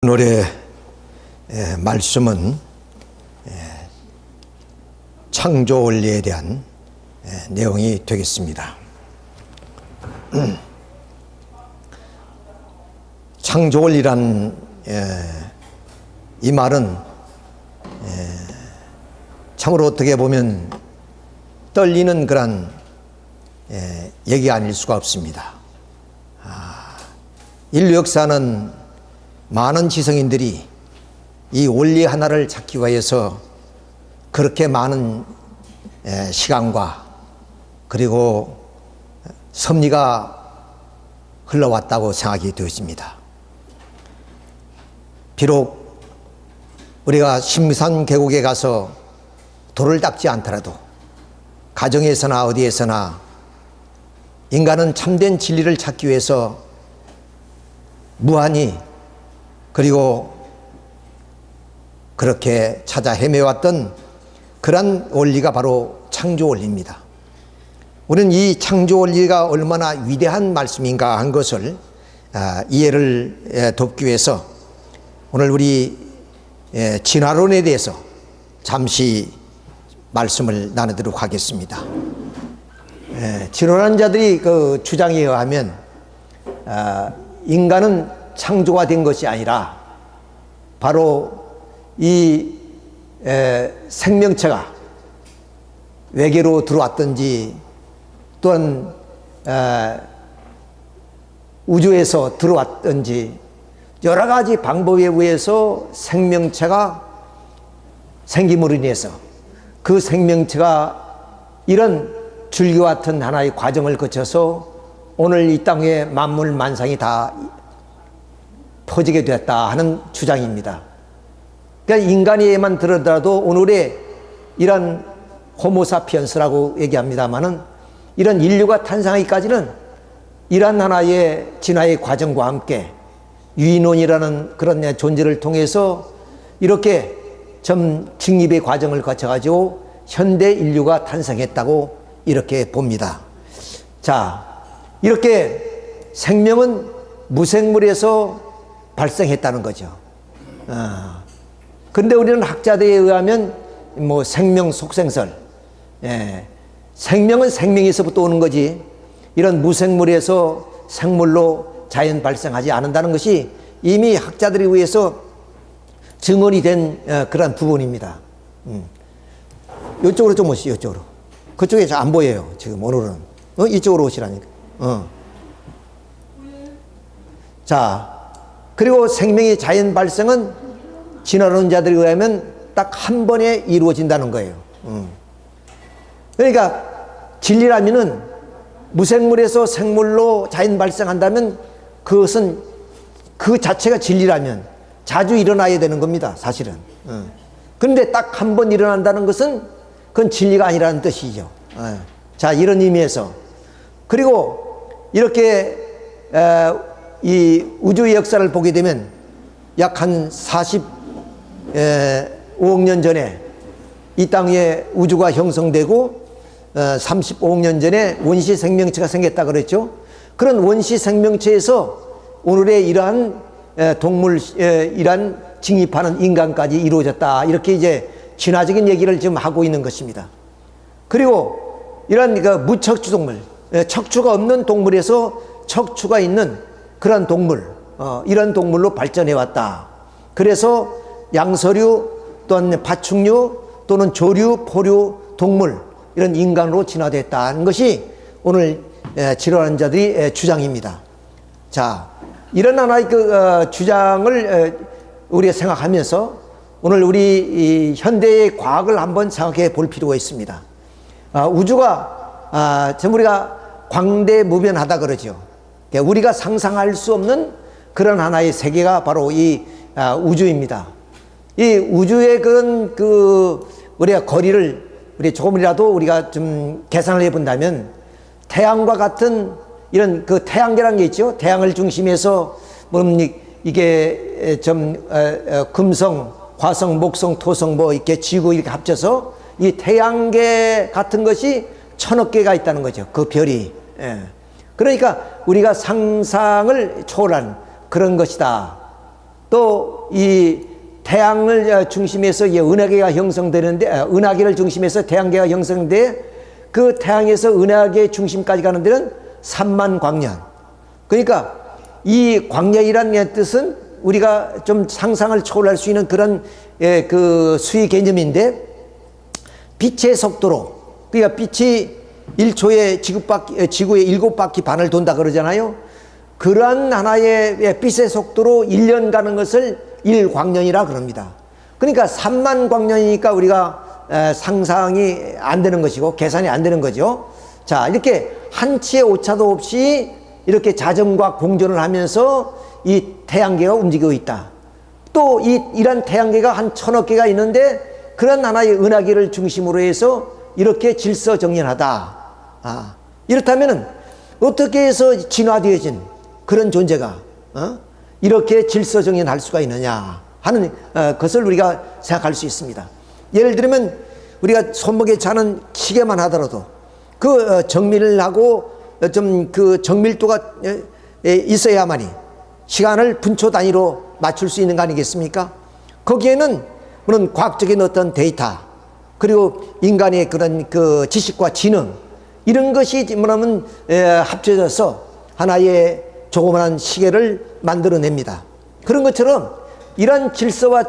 오늘의 말씀은 창조 원리에 대한 내용이 되겠습니다. 창조 원리란 이 말은 참으로 어떻게 보면 떨리는 그런 얘기 아닐 수가 없습니다. 인류 역사는 많은 지성인들이 이 원리 하나를 찾기 위해서 그렇게 많은 시간과 그리고 섭리가 흘러왔다고 생각이 되었습니다. 비록 우리가 심산 계곡에 가서 돌을 닦지 않더라도 가정에서나 어디에서나 인간은 참된 진리를 찾기 위해서 무한히 그리고 그렇게 찾아 헤매왔던 그런 원리가 바로 창조 원리입니다. 우리는 이 창조 원리가 얼마나 위대한 말씀인가 한 것을 이해를 돕기 위해서 오늘 우리 진화론에 대해서 잠시 말씀을 나누도록 하겠습니다. 진화론 자들이 그 주장에 의하면 인간은 창조가 된 것이 아니라 바로 이 생명체가 외계로 들어왔든지 또는 우주에서 들어왔든지 여러 가지 방법에 의해서 생명체가 생김으로 인해서 그 생명체가 이런 줄기와 같은 하나의 과정을 거쳐서 오늘 이 땅에 만물 만상이 다 퍼지게 되었다 하는 주장입니다. 그러니까 인간에만 들어더라도 오늘의 이런 호모사피엔스라고 얘기합니다마는 이런 인류가 탄생하기까지는 이런 하나의 진화의 과정과 함께 유인원이라는 그런 존재를 통해서 이렇게 좀 직립의 과정을 거쳐가지고 현대 인류가 탄생했다고 이렇게 봅니다. 자, 이렇게 생명은 무생물에서 발생했다는 거죠. 그런데 우리는 학자들에 의하면 뭐 생명 속생설, 생명은 생명에서부터 오는 거지 이런 무생물에서 생물로 자연 발생하지 않는다는 것이 이미 학자들에 의해서 증언이 된 그런 부분입니다. 이쪽으로 좀 오시죠. 이쪽으로. 그쪽에 잘 안 보여요. 지금 오늘은. 이쪽으로 오시라니까. 자, 그리고 생명의 자연 발생은 진화론자들에 의하면 딱 한 번에 이루어진다는 거예요. 그러니까 진리라면은 무생물에서 생물로 자연 발생한다면 그것은 그 자체가 진리라면 자주 일어나야 되는 겁니다, 사실은. 그런데 딱 한 번 일어난다는 것은 그건 진리가 아니라는 뜻이죠. 자, 이런 의미에서. 그리고 이렇게 이 우주의 역사를 보게 되면 약 한 45억 년 전에 이 땅에 우주가 형성되고 35억 년 전에 원시 생명체가 생겼다 그랬죠. 그런 원시 생명체에서 오늘의 이러한 동물, 이러한 직립하는 인간까지 이루어졌다. 이렇게 이제 진화적인 얘기를 지금 하고 있는 것입니다. 그리고 이런 그 무척추 동물, 척추가 없는 동물에서 척추가 있는 그런 동물, 이런 동물로 발전해 왔다. 그래서 양서류 또는 파충류 또는 조류, 포류, 동물 이런 인간으로 진화됐다는 것이 오늘 진화론자들의 주장입니다. 자, 이런 하나의 그 주장을 우리가 생각하면서 오늘 우리 이 현대의 과학을 한번 생각해 볼 필요가 있습니다. 우주가 전 우리가 광대무변하다 그러죠. 우리가 상상할 수 없는 그런 하나의 세계가 바로 이 우주입니다. 이 우주의 그 우리가 거리를 우리 조금이라도 우리가 좀 계산을 해본다면 태양과 같은 이런 그 태양계라는 게 있죠. 태양을 중심해서 이게 좀 금성, 화성, 목성, 토성 뭐 이렇게 지구 이렇게 합쳐서 이 태양계 같은 것이 1000억 개가 있다는 거죠. 그 별이. 그러니까 우리가 상상을 초월한 그런 것이다. 또 이 태양을 중심해서 은하계가 형성되는데, 은하계를 중심해서 태양계가 형성돼 그 태양에서 은하계 중심까지 가는 데는 3만 광년. 그러니까 이 광년이라는 뜻은 우리가 좀 상상을 초월할 수 있는 그런 그 수의 개념인데, 빛의 속도로, 그러니까 빛이 1초에 지구의 7바퀴 반을 돈다 그러잖아요. 그러한 하나의 빛의 속도로 1년 가는 것을 1광년이라 그럽니다. 그러니까 3만 광년이니까 우리가 상상이 안 되는 것이고 계산이 안 되는 거죠. 자, 이렇게 한치의 오차도 없이 이렇게 자전과 공전을 하면서 이 태양계가 움직이고 있다. 또 이런 태양계가 한 1000억 개가 있는데 그런 하나의 은하계를 중심으로 해서 이렇게 질서정연하다. 이렇다면은 어떻게 해서 진화되어진 그런 존재가 이렇게 질서정연할 수가 있느냐 하는 것을 우리가 생각할 수 있습니다. 예를 들면 우리가 손목에 차는 시계만 하더라도 그 정밀을 하고 좀 그 정밀도가 있어야만이 시간을 분초 단위로 맞출 수 있는 거 아니겠습니까? 거기에는 물론 과학적인 어떤 데이터, 그리고 인간의 그런 그 지식과 지능, 이런 것이 뭐냐면 합쳐져서 하나의 조그마한 시계를 만들어냅니다. 그런 것처럼 이런 질서와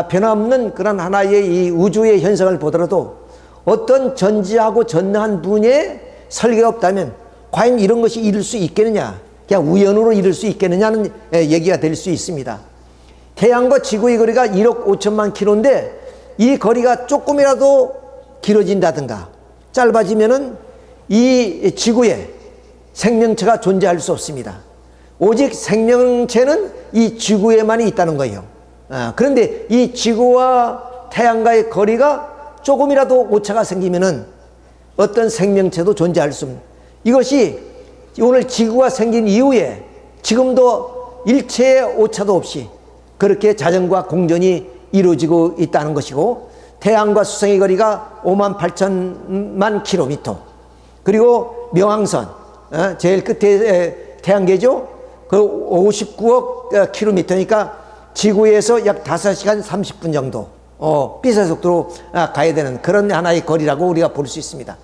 변함없는 그런 하나의 이 우주의 현상을 보더라도 어떤 전지하고 전능한 분의 설계가 없다면 과연 이런 것이 이룰 수 있겠느냐, 그냥 우연으로 이룰 수 있겠느냐는 얘기가 될 수 있습니다. 태양과 지구의 거리가 1억 5천만 킬로인데 이 거리가 조금이라도 길어진다든가 짧아지면은 이 지구에 생명체가 존재할 수 없습니다. 오직 생명체는 이 지구에만 있다는 거예요. 그런데 이 지구와 태양과의 거리가 조금이라도 오차가 생기면은 어떤 생명체도 존재할 수 없는, 이것이 오늘 지구가 생긴 이후에 지금도 일체의 오차도 없이 그렇게 자전과 공전이 이루어지고 있다는 것이고, 태양과 수성의 거리가 5만 8천만 킬로미터, 그리고 명왕선 제일 끝에 태양계죠. 그 59억 킬로미터니까 지구에서 약 5시간 30분 정도 빛의 속도로 가야 되는 그런 하나의 거리라고 우리가 볼 수 있습니다.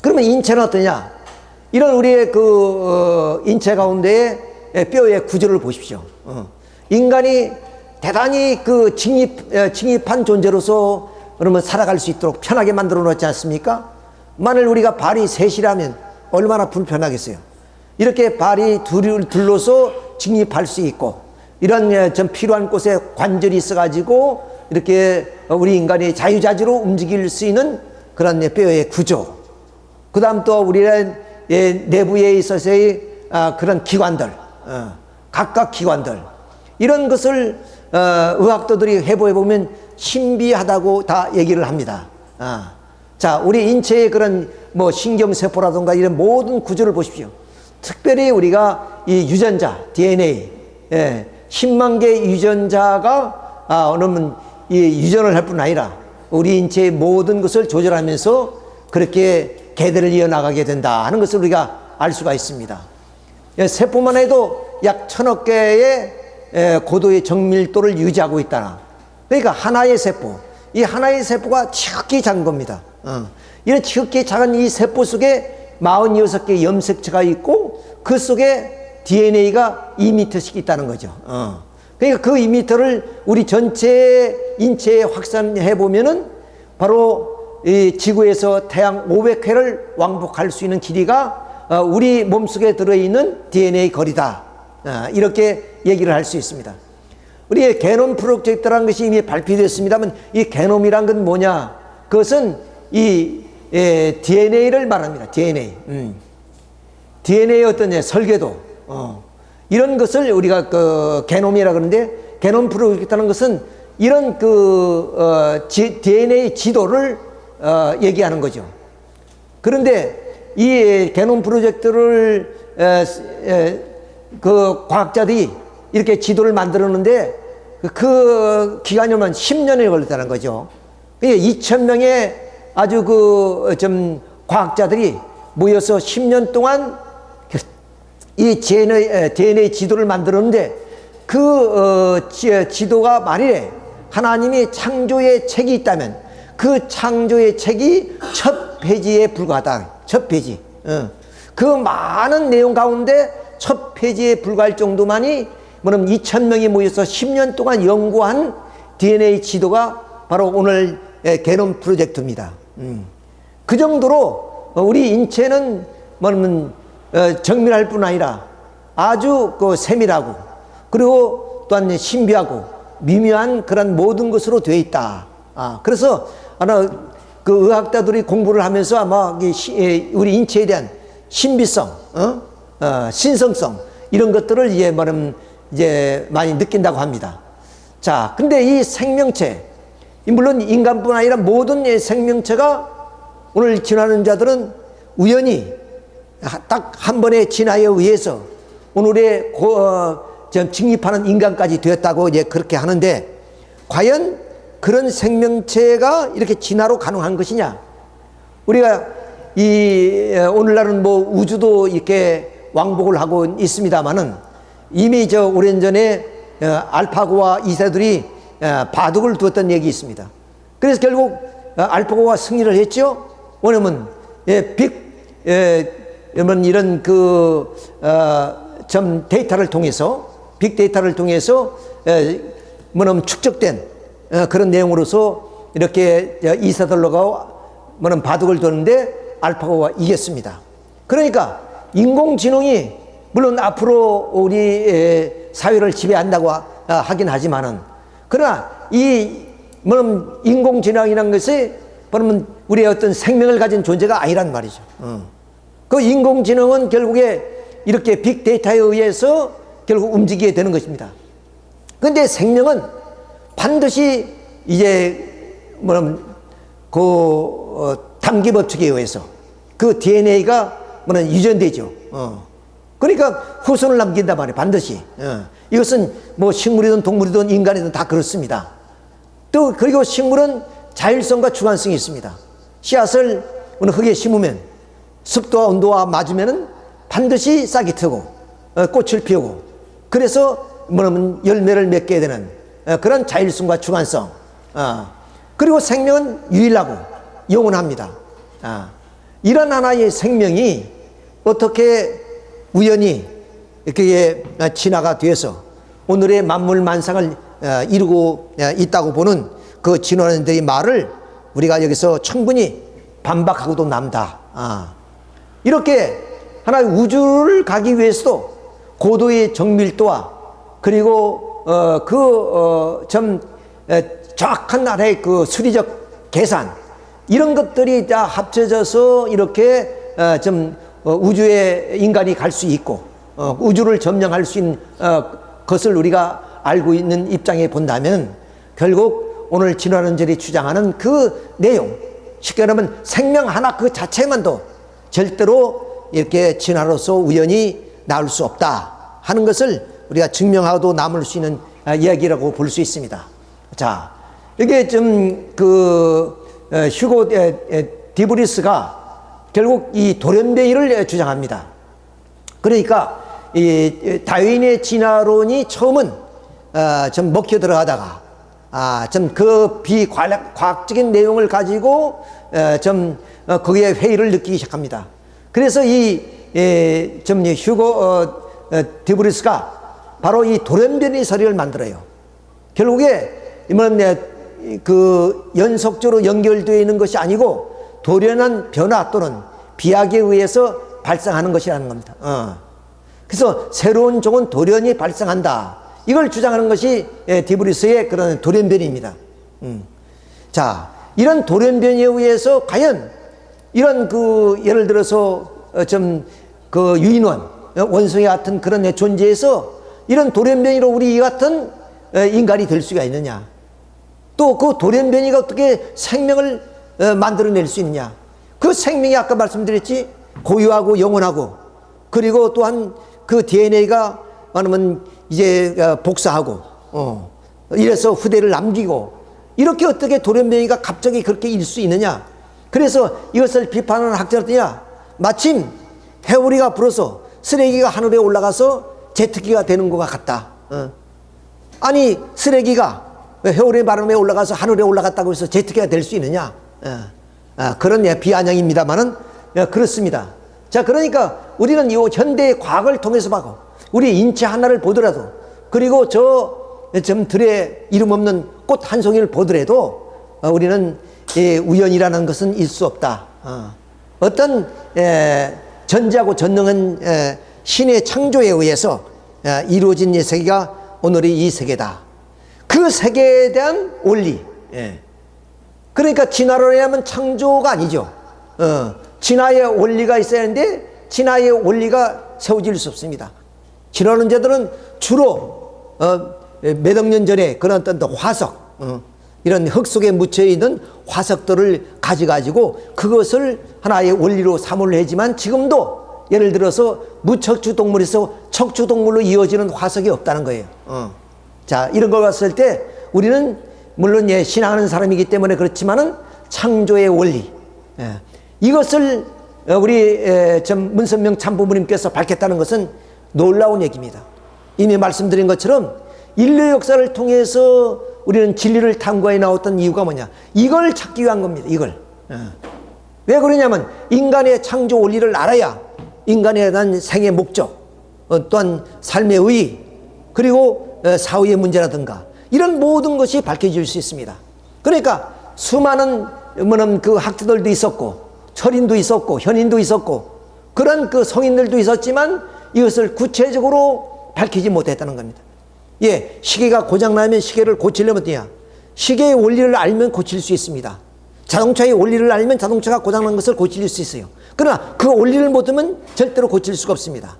그러면 인체는 어떠냐? 이런 우리의 그 인체 가운데의 뼈의 구조를 보십시오. 인간이 대단히 그 직립한 존재로서 그러면 살아갈 수 있도록 편하게 만들어 놓지 않습니까? 만일 우리가 발이 셋이라면 얼마나 불편하겠어요. 이렇게 발이 둘러서 직립할 수 있고, 이런 좀 필요한 곳에 관절이 있어가지고 이렇게 우리 인간이 자유자재로 움직일 수 있는 그런 뼈의 구조. 그 다음 또 우리의 내부에 있어서의 그런 기관들, 각각 기관들, 이런 것을 의학도들이 해보면 신비하다고 다 얘기를 합니다. 자, 우리 인체의 그런 뭐 신경세포라든가 이런 모든 구조를 보십시오. 특별히 우리가 이 유전자, DNA, 10만 개의 유전자가 그러면 이 유전을 할 뿐 아니라 우리 인체의 모든 것을 조절하면서 그렇게 계대를 이어나가게 된다 하는 것을 우리가 알 수가 있습니다. 세포만 해도 약 1000억 개의 고도의 정밀도를 유지하고 있다. 그러니까 하나의 세포, 이 하나의 세포가 지극히 작은 겁니다. 이런 지극히 작은 이 세포 속에 46개의 염색체가 있고 그 속에 DNA가 2m씩 있다는 거죠. 그러니까 그 2m를 우리 전체 인체에 확산해 보면은 바로 이 지구에서 태양 500회를 왕복할 수 있는 길이가 우리 몸속에 들어있는 DNA 거리다. 이렇게 얘기를 할 수 있습니다. 우리의 게놈 프로젝트라는 것이 이미 발표됐습니다만, 이 게놈이란 건 뭐냐? 그것은 이 DNA를 말합니다. DNA의 어떤 설계도, 이런 것을 우리가 그 게놈이라 그러는데, 게놈 프로젝트라는 것은 이런 DNA 지도를 얘기하는 거죠. 그런데 이 게놈 프로젝트를 그 과학자들이 이렇게 지도를 만들었는데 그 기간이면 10년이 걸렸다는 거죠. 2,000명의 아주 좀 과학자들이 모여서 10년 동안 이 DNA 지도를 만들었는데 지도가 만일에 하나님이 창조의 책이 있다면 그 창조의 책이 첫 페이지에 불과하다. 첫 페이지. 그 많은 내용 가운데 첫 페이지에 불과할 정도만이 뭐냐면 2,000명이 모여서 10년 동안 연구한 DNA 지도가 바로 오늘 게놈 프로젝트입니다. 그 정도로 우리 인체는 뭐냐면 정밀할 뿐 아니라 아주 세밀하고 그리고 또한 신비하고 미묘한 그런 모든 것으로 되어 있다. 그래서 그 의학자들이 공부를 하면서 아마 우리 인체에 대한 신비성, 신성성 이런 것들을 이제 많이 느낀다고 합니다. 자, 근데 이 생명체, 물론 인간뿐 아니라 모든 생명체가 오늘 진화하는 자들은 우연히 딱 한 번의 진화에 의해서 오늘의 직립하는 인간까지 되었다고 이제 그렇게 하는데, 과연 그런 생명체가 이렇게 진화로 가능한 것이냐? 우리가 오늘날은 뭐 우주도 이렇게 왕복을 하고 있습니다만은 이미 오랜전에 알파고와 이세돌이 바둑을 두었던 얘기 있습니다. 그래서 결국 알파고가 승리를 했죠. 왜냐면 이런 데이터를 통해서 빅데이터를 통해서 축적된 그런 내용으로서 이렇게 이세돌로가 바둑을 두는데 알파고가 이겼습니다. 그러니까 인공지능이 물론 앞으로 우리 사회를 지배한다고 하긴 하지만은, 그러나 인공지능이라는 것이 우리의 어떤 생명을 가진 존재가 아니란 말이죠. 그 인공지능은 결국에 이렇게 빅데이터에 의해서 결국 움직이게 되는 것입니다. 그런데 생명은 반드시 이제 담기 법칙에 의해서 그 DNA가 유전되죠. 그러니까 후손을 남긴단 말이에요. 반드시. 이것은 뭐 식물이든 동물이든 인간이든 다 그렇습니다. 또 그리고 식물은 자율성과 주관성이 있습니다. 씨앗을 흙에 심으면 습도와 온도와 맞으면은 반드시 싹이 트고 꽃을 피우고, 그래서 열매를 맺게 되는 그런 자율성과 주관성. 그리고 생명은 유일하고 영원합니다. 이런 하나의 생명이 어떻게 우연히 이렇게 진화가 돼서 오늘의 만물 만상을 이루고 있다고 보는 그 진화론들의 말을 우리가 여기서 충분히 반박하고도 남다. 이렇게 하나의 우주를 가기 위해서도 고도의 정밀도와 그리고 정확한 하나의 그 수리적 계산, 이런 것들이 다 합쳐져서 이렇게 우주에 인간이 갈 수 있고 우주를 점령할 수 있는 것을 우리가 알고 있는 입장에 본다면, 결국 오늘 진화론절이 주장하는 그 내용, 쉽게 말하면 생명 하나 그 자체만도 절대로 이렇게 진화로서 우연히 나올 수 없다 하는 것을 우리가 증명하고도 남을 수 있는 이야기라고 볼 수 있습니다. 자, 이게 휴고 디브리스가 결국 이 돌연변이를 주장합니다. 그러니까 이 다윈의 진화론이 처음은 좀 먹혀 들어가다가 그 비과학적인 내용을 가지고 거기에 회의를 느끼기 시작합니다. 그래서 휴고 디브리스가 바로 이 돌연변이 서리를 만들어요. 결국에 그 연속적으로 연결되어 있는 것이 아니고 돌연한 변화 또는 비약에 의해서 발생하는 것이라는 겁니다. 그래서 새로운 종은 돌연히 발생한다, 이걸 주장하는 것이 디브리스의 그런 돌연변이입니다. 자, 이런 돌연변이에 의해서 과연 이런 예를 들어서 유인원, 원숭이 같은 그런 존재에서 이런 돌연변이로 우리 같은 인간이 될 수가 있느냐? 또 그 돌연변이가 어떻게 생명을 만들어낼 수 있느냐? 그 생명이 아까 말씀드렸지, 고유하고 영원하고, 그리고 또한 그 DNA가 말하면 이제 복사하고, 이래서 후대를 남기고, 이렇게 어떻게 돌연변이가 갑자기 그렇게 일 수 있느냐? 그래서 이것을 비판하는 학자들이 마침 해오리가 불어서 쓰레기가 하늘에 올라가서 제트기가 되는 것과 같다. 아니 쓰레기가 해오리 바람에 올라가서 하늘에 올라갔다고 해서 제트기가 될 수 있느냐? 그런 비아냥입니다만은 그렇습니다. 자, 그러니까 우리는 이 현대의 과학을 통해서 봐고 우리 인체 하나를 보더라도, 그리고 좀 들에 이름 없는 꽃 한 송이를 보더라도 우리는 우연이라는 것은 있을 수 없다. 어떤 전지하고 전능한 신의 창조에 의해서 이루어진 이 세계가 오늘의 이 세계다. 그 세계에 대한 원리. 그러니까 진화로 하면 창조가 아니죠. 진화의 원리가 있어야 하는데 진화의 원리가 세워질 수 없습니다. 진화론자들은 주로 몇 억 년 전에 그런 어떤 화석, 이런 흙 속에 묻혀 있는 화석들을 가져가지고 그것을 하나의 원리로 삼으려 하지만, 지금도 예를 들어서 무척추 동물에서 척추 동물로 이어지는 화석이 없다는 거예요. 자, 이런 걸 봤을 때 우리는 물론 신앙하는 사람이기 때문에 그렇지만은 창조의 원리, 이것을 우리 문선명 참부모님께서 밝혔다는 것은 놀라운 얘기입니다. 이미 말씀드린 것처럼 인류 역사를 통해서 우리는 진리를 탐구해 나왔던 이유가 뭐냐? 이걸 찾기 위한 겁니다. 이걸. 왜 그러냐면 인간의 창조 원리를 알아야 인간에 대한 생의 목적, 또한 삶의 의의, 그리고 사회의 문제라든가 이런 모든 것이 밝혀질 수 있습니다. 그러니까 수많은 그 학자들도 있었고 철인도 있었고 현인도 있었고 그런 그 성인들도 있었지만 이것을 구체적으로 밝히지 못했다는 겁니다. 시계가 고장나면 시계를 고치려면 어떠냐? 시계의 원리를 알면 고칠 수 있습니다. 자동차의 원리를 알면 자동차가 고장난 것을 고칠 수 있어요. 그러나 그 원리를 못하면 절대로 고칠 수가 없습니다.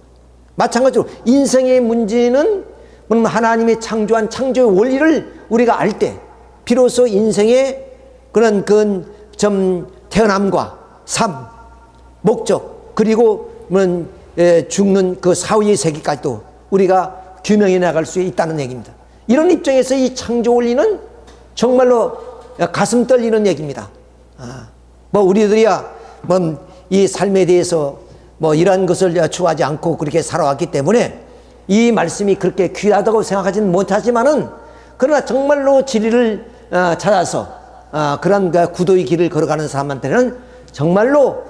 마찬가지로 인생의 문제는 하나님이 창조한 창조의 원리를 우리가 알 때 비로소 인생의 그런 태어남과 삶, 목적, 그리고 죽는 그 사후의 세계까지도 우리가 규명해 나갈 수 있다는 얘기입니다. 이런 입장에서 이 창조 원리는 정말로 가슴 떨리는 얘기입니다. 우리들이야 이 삶에 대해서 이러한 것을 추구하지 않고 그렇게 살아왔기 때문에 이 말씀이 그렇게 귀하다고 생각하지는 못하지만은, 그러나 정말로 진리를 찾아서 그런 구도의 길을 걸어가는 사람한테는 정말로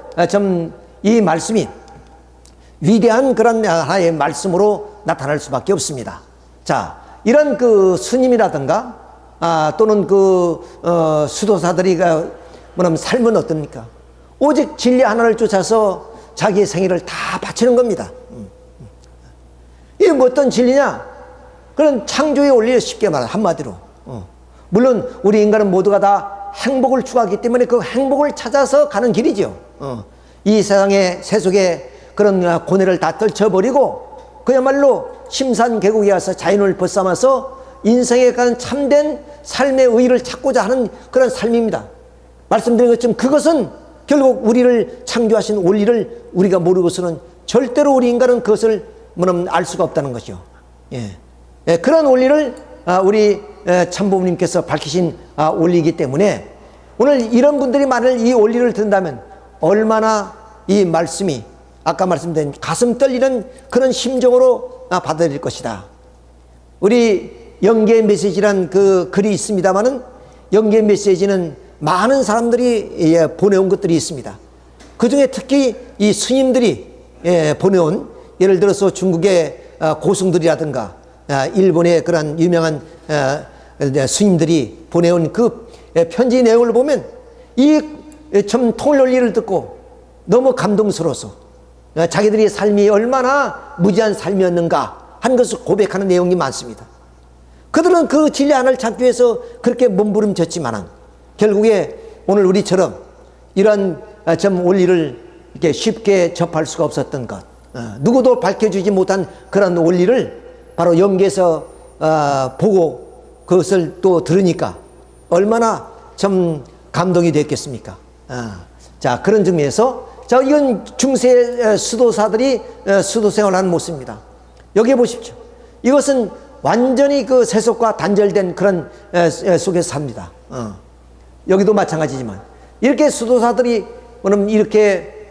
이 말씀이 위대한 그런 하나의 말씀으로 나타날 수밖에 없습니다. 자, 이런 그 스님이라든가 또는 수도사들이 삶은 어떻습니까? 오직 진리 하나를 쫓아서 자기의 생애를 다 바치는 겁니다. 이게 어떤 진리냐? 그런 창조의 원리를 쉽게 말해 한마디로. 물론 우리 인간은 모두가 다 행복을 추구하기 때문에 그 행복을 찾아서 가는 길이죠. 이 세상의 세속의 그런 고뇌를 다 떨쳐버리고 그야말로 심산계곡에 와서 자연을 벗삼아서 인생에 관한 참된 삶의 의의를 찾고자 하는 그런 삶입니다. 말씀드린 것처럼 그것은 결국 우리를 창조하신 원리를 우리가 모르고서는 절대로 우리 인간은 그것을 알 수가 없다는 것이죠. 그런 원리를 우리 참부모님께서 밝히신 원리이기 때문에 오늘 이런 분들이 만일 이 원리를 듣는다면 얼마나 이 말씀이 아까 말씀드린 가슴 떨리는 그런 심정으로 받아들일 것이다. 우리 영계 메시지란 그 글이 있습니다만은 영계 메시지는 많은 사람들이 보내온 것들이 있습니다. 그 중에 특히 이 스님들이 보내온, 예를 들어서 중국의 고승들이라든가 일본의 그런 유명한 스님들이 보내온 그 편지 내용을 보면 이 참 통일논리를 듣고 너무 감동스러워서 자기들의 삶이 얼마나 무지한 삶이었는가 한 것을 고백하는 내용이 많습니다. 그들은 그 진리 하나를 찾기 위해서 그렇게 몸부림쳤지만은 결국에 오늘 우리처럼 이런 원리를 이렇게 쉽게 접할 수가 없었던 것, 누구도 밝혀주지 못한 그런 원리를 바로 영계에서 보고 그것을 또 들으니까 얼마나 참 감동이 됐겠습니까? 자, 그런 측면에서 이건 중세 수도사들이 수도 생활하는 모습입니다. 여기 보십시오. 이것은 완전히 그 세속과 단절된 그런 속에서 삽니다. 여기도 마찬가지지만 이렇게 수도사들이 이렇게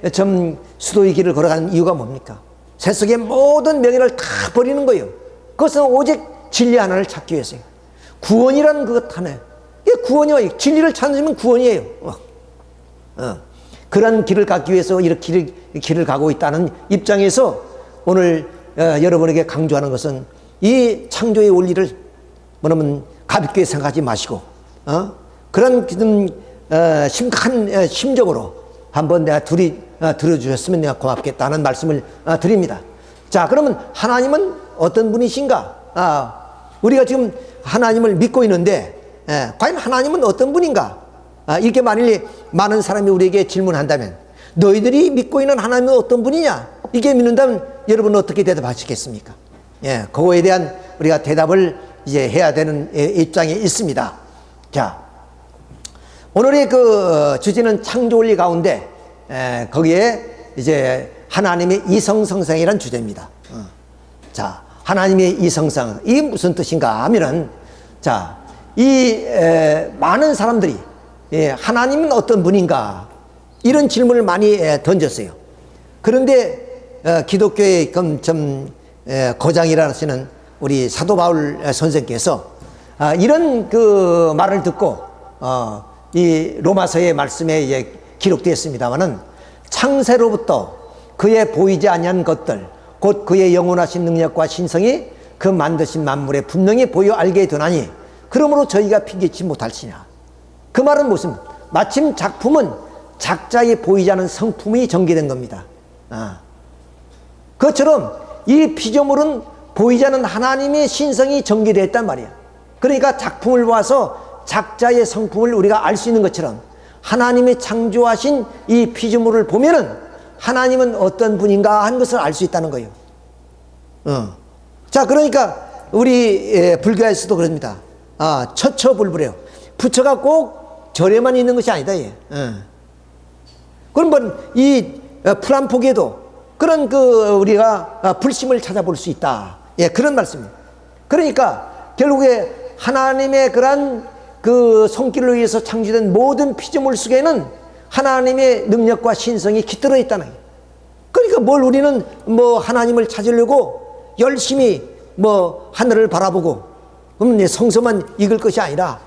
수도의 길을 걸어가는 이유가 뭡니까? 세속의 모든 명예를 다 버리는 거예요. 그것은 오직 진리 하나를 찾기 위해서요. 구원이라는 그것 하나. 이게 구원이요. 진리를 찾으면 구원이에요. 그런 길을 가기 위해서 이렇게 길을 가고 있다는 입장에서 오늘 여러분에게 강조하는 것은 이 창조의 원리를 뭐냐면 가볍게 생각하지 마시고 그런 심각한 심정으로 한번 내가 들어주셨으면 내가 고맙겠다는 말씀을 드립니다. 자, 그러면 하나님은 어떤 분이신가? 우리가 지금 하나님을 믿고 있는데 과연 하나님은 어떤 분인가? 이렇게 만일 많은 사람이 우리에게 질문한다면 너희들이 믿고 있는 하나님은 어떤 분이냐? 이게 묻는다면 여러분은 어떻게 대답하시겠습니까? 그거에 대한 우리가 대답을 이제 해야 되는 입장에 있습니다. 자, 오늘의 그 주제는 창조 원리 가운데 거기에 이제 하나님의 이성성상이라는 주제입니다. 자, 하나님의 이성성, 이게 무슨 뜻인가 하면은, 자, 이 많은 사람들이 하나님은 어떤 분인가 이런 질문을 많이 던졌어요. 그런데 기독교의 거장이라 하시는 우리 사도 바울 선생께서 이런 그 말을 듣고 이 로마서의 말씀에 기록되었습니다마는 창세로부터 그의 보이지 아니한 것들 곧 그의 영원하신 능력과 신성이 그 만드신 만물에 분명히 보여 알게 되나니 그러므로 저희가 핑계치 못할지냐. 그 말은 무슨 마침 작품은 작자의 보이지 않은 성품이 전개된 겁니다. 그것처럼 이 피조물은 보이지 않는 하나님의 신성이 전개되었단 말이야. 그러니까 작품을 봐서 작자의 성품을 우리가 알 수 있는 것처럼 하나님의 창조하신 이 피조물을 보면은 하나님은 어떤 분인가 하는 것을 알 수 있다는 거예요. 자, 그러니까 우리 불교에서도 그럽니다. 처처불불해요. 부처가 꼭 절에만 있는 것이 아니다. 그럼 뭐 이 풀한폭에도 그런 우리가 불심을 찾아볼 수 있다. 그런 말씀입니다. 그러니까 결국에 하나님의 그러한 그 손길을 위해서 창조된 모든 피조물 속에는 하나님의 능력과 신성이 깃들어 있다는 거예요. 그러니까 뭘 우리는 뭐 하나님을 찾으려고 열심히 뭐 하늘을 바라보고 그럼 성서만 읽을 것이 아니라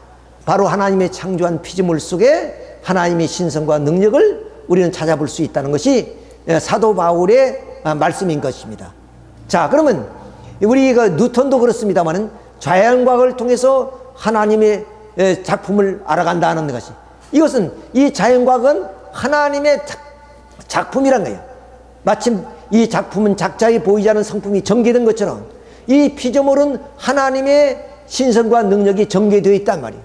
바로 하나님의 창조한 피조물 속에 하나님의 신성과 능력을 우리는 찾아볼 수 있다는 것이 사도 바울의 말씀인 것입니다. 자, 그러면 우리 뉴턴도 그렇습니다만은 자연과학을 통해서 하나님의 작품을 알아간다는 것이, 이것은 이 자연과학은 하나님의 작품이란 거예요. 마침 이 작품은 작자의 보이지 않는 성품이 전개된 것처럼 이 피조물은 하나님의 신성과 능력이 전개되어 있단 말이에요.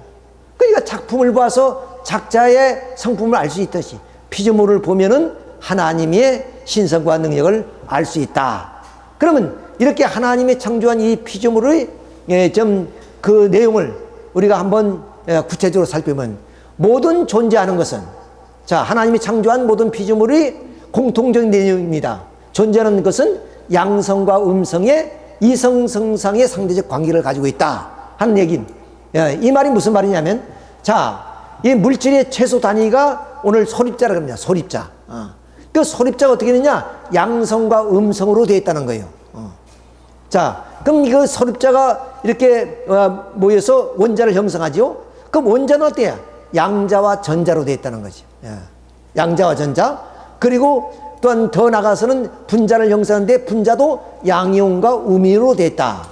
그러니까 작품을 봐서 작자의 성품을 알 수 있듯이 피조물을 보면은 하나님의 신성과 능력을 알 수 있다. 그러면 이렇게 하나님의 창조한 이 피조물의 그 내용을 우리가 한번 구체적으로 살펴보면 모든 존재하는 것은, 자, 하나님이 창조한 모든 피조물의 공통적인 내용입니다. 존재하는 것은 양성과 음성의 이성성상의 상대적 관계를 가지고 있다 하는 얘기는, 이 말이 무슨 말이냐면, 자, 이 물질의 최소 단위가 오늘 소립자라고 합니다. 소립자. 그 소립자가 어떻게 되느냐? 양성과 음성으로 되어 있다는 거예요. 자, 그럼 그 소립자가 이렇게 모여서 원자를 형성하죠? 그럼 원자는 어때요? 양자와 전자로 되어 있다는 거죠. 양자와 전자. 그리고 또한 더 나가서는 분자를 형성하는데 분자도 양이온과 음이온으로 되어 있다.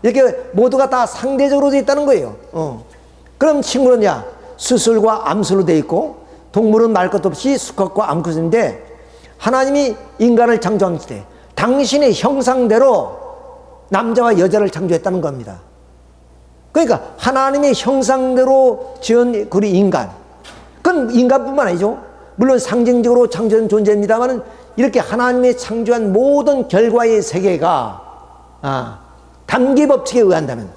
이렇게 모두가 다 상대적으로 되어 있다는 거예요. 그럼 식물은야, 수술과 암술로 되어 있고, 동물은 말 것 없이 수컷과 암컷인데, 하나님이 인간을 창조한 때 당신의 형상대로 남자와 여자를 창조했다는 겁니다. 그러니까 하나님의 형상대로 지은 우리 인간, 그건 인간뿐만 아니죠. 물론 상징적으로 창조된 존재입니다만 이렇게 하나님의 창조한 모든 결과의 세계가 담기 법칙에 의한다면,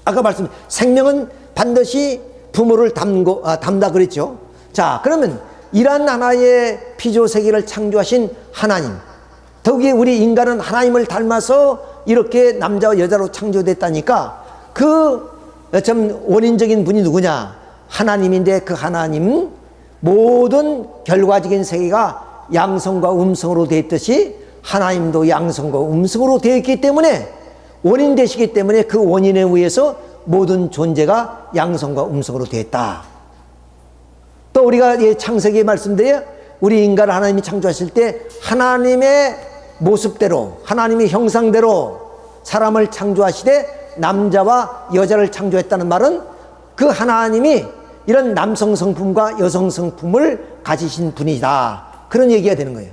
아까 말씀 생명은 반드시 부모를 담다 그랬죠. 자, 그러면 이러한 하나의 피조 세계를 창조하신 하나님, 더욱이 우리 인간은 하나님을 닮아서 이렇게 남자와 여자로 창조됐다니까 그 원인적인 분이 누구냐? 하나님인데 그 하나님 모든 결과적인 세계가 양성과 음성으로 되어 있듯이 하나님도 양성과 음성으로 되어 있기 때문에 원인 되시기 때문에 그 원인에 의해서 모든 존재가 양성과 음성으로 되었다. 또 우리가 창세기에 말씀드려 우리 인간을 하나님이 창조하실 때 하나님의 모습대로 하나님의 형상대로 사람을 창조하시되 남자와 여자를 창조했다는 말은 그 하나님이 이런 남성 성품과 여성 성품을 가지신 분이다. 그런 얘기가 되는 거예요.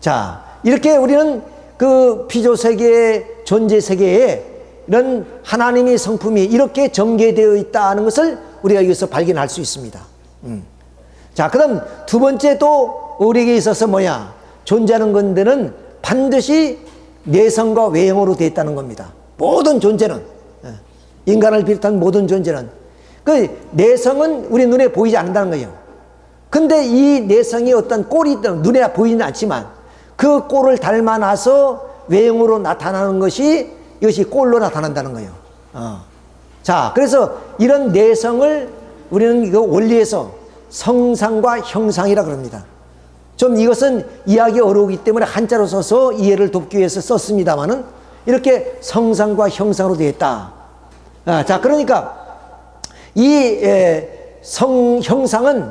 자, 이렇게 우리는 그 피조세계의 존재세계에 이런 하나님의 성품이 이렇게 전개되어 있다는 것을 우리가 여기서 발견할 수 있습니다. 자, 그다음 두 번째 또 우리에게 있어서 뭐냐? 존재하는 건데는 반드시 내성과 외형으로 되어 있다는 겁니다. 모든 존재는, 인간을 비롯한 모든 존재는 그 내성은 우리 눈에 보이지 않는다는 거예요. 근데 이 내성이 어떤 꼴이 눈에 보이지는 않지만 그 꼴을 닮아나서 외형으로 나타나는 것이 이것이 꼴로 나타난다는 거예요. 자, 그래서 이런 내성을 우리는 그 원리에서 성상과 형상이라 그럽니다. 좀 이것은 이해하기 어려우기 때문에 한자로 써서 이해를 돕기 위해서 썼습니다만은 이렇게 성상과 형상으로 되어 있다. 자, 그러니까 이 형상은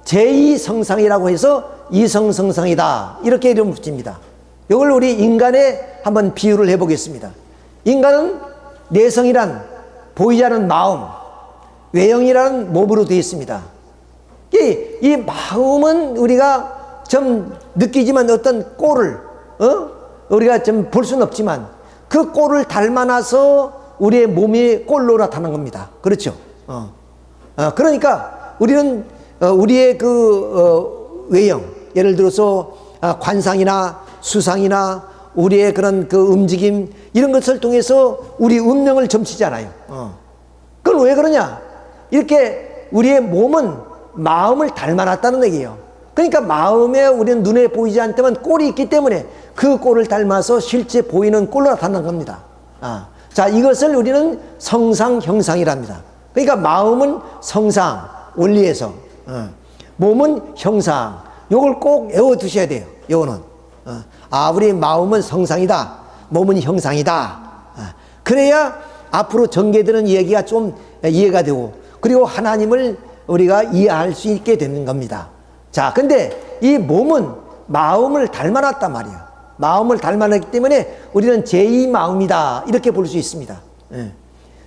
제2성상이라고 해서 이성성상이다. 이렇게 이름을 붙입니다. 이걸 우리 인간에 한번 비유를 해보겠습니다. 인간은 내성이란 보이지 않는 마음, 외형이라는 몸으로 되어 있습니다. 이 마음은 우리가 좀 느끼지만 어떤 꼴을 우리가 좀 볼 수는 없지만 그 꼴을 닮아나서 우리의 몸이 꼴로 나타나는 겁니다. 그렇죠? 그러니까 우리는 우리의 그 외형, 예를 들어서 관상이나 수상이나 우리의 그런 그 움직임 이런 것을 통해서 우리 운명을 점치잖아요. 그건 왜 그러냐? 이렇게 우리의 몸은 마음을 닮아놨다는 얘기예요. 그러니까 마음에 우리는 눈에 보이지 않지만 꼴이 있기 때문에 그 꼴을 닮아서 실제 보이는 꼴로 나타나는 겁니다. 자, 이것을 우리는 성상, 형상이랍니다. 그러니까 마음은 성상, 원리에서 몸은 형상. 요걸 꼭 외워두셔야 돼요. 요거는 우리 마음은 성상이다, 몸은 형상이다. 그래야 앞으로 전개되는 얘기가 좀 이해가 되고 그리고 하나님을 우리가 이해할 수 있게 되는 겁니다. 자, 근데 이 몸은 마음을 닮아놨단 말이야. 마음을 닮아놨기 때문에 우리는 제2마음이다 이렇게 볼 수 있습니다.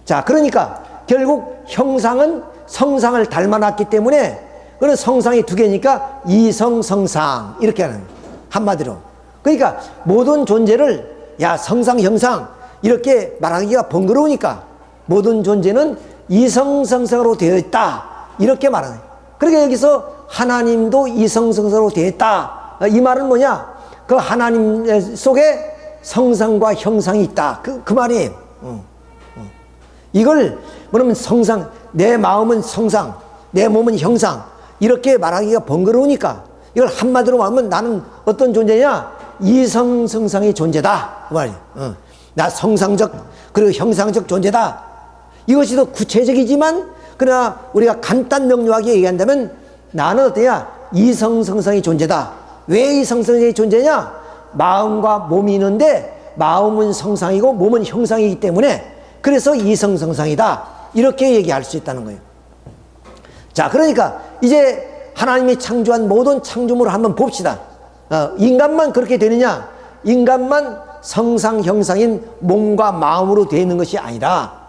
자, 그러니까 결국 형상은 성상을 닮아놨기 때문에 그런 성상이 두 개니까 이성성상 이렇게 하는 거예요. 한마디로. 그러니까 모든 존재를 성상 형상 이렇게 말하기가 번거로우니까 모든 존재는 이성성상으로 되어 있다 이렇게 말하는 거예요. 그러니까 여기서 하나님도 이성성상으로 되어 있다. 이 말은 뭐냐? 그 하나님 속에 성상과 형상이 있다. 그 말이에요. 이걸 뭐냐면 성상, 내 마음은 성상, 내 몸은 형상 이렇게 말하기가 번거로우니까 이걸 한마디로 말하면 나는 어떤 존재냐? 이성성상의 존재다. 그 말이에요. 나 성상적 그리고 형상적 존재다. 이것이 더 구체적이지만 그러나 우리가 간단 명료하게 얘기한다면 나는 어때야? 이성성상의 존재다. 왜 이성성의 존재냐? 마음과 몸이 있는데 마음은 성상이고 몸은 형상이기 때문에 그래서 이성성상이다. 이렇게 얘기할 수 있다는 거예요. 자, 그러니까 이제 하나님이 창조한 모든 창조물을 한번 봅시다. 인간만 그렇게 되느냐? 인간만 성상 형상인 몸과 마음으로 되어 있는 것이 아니라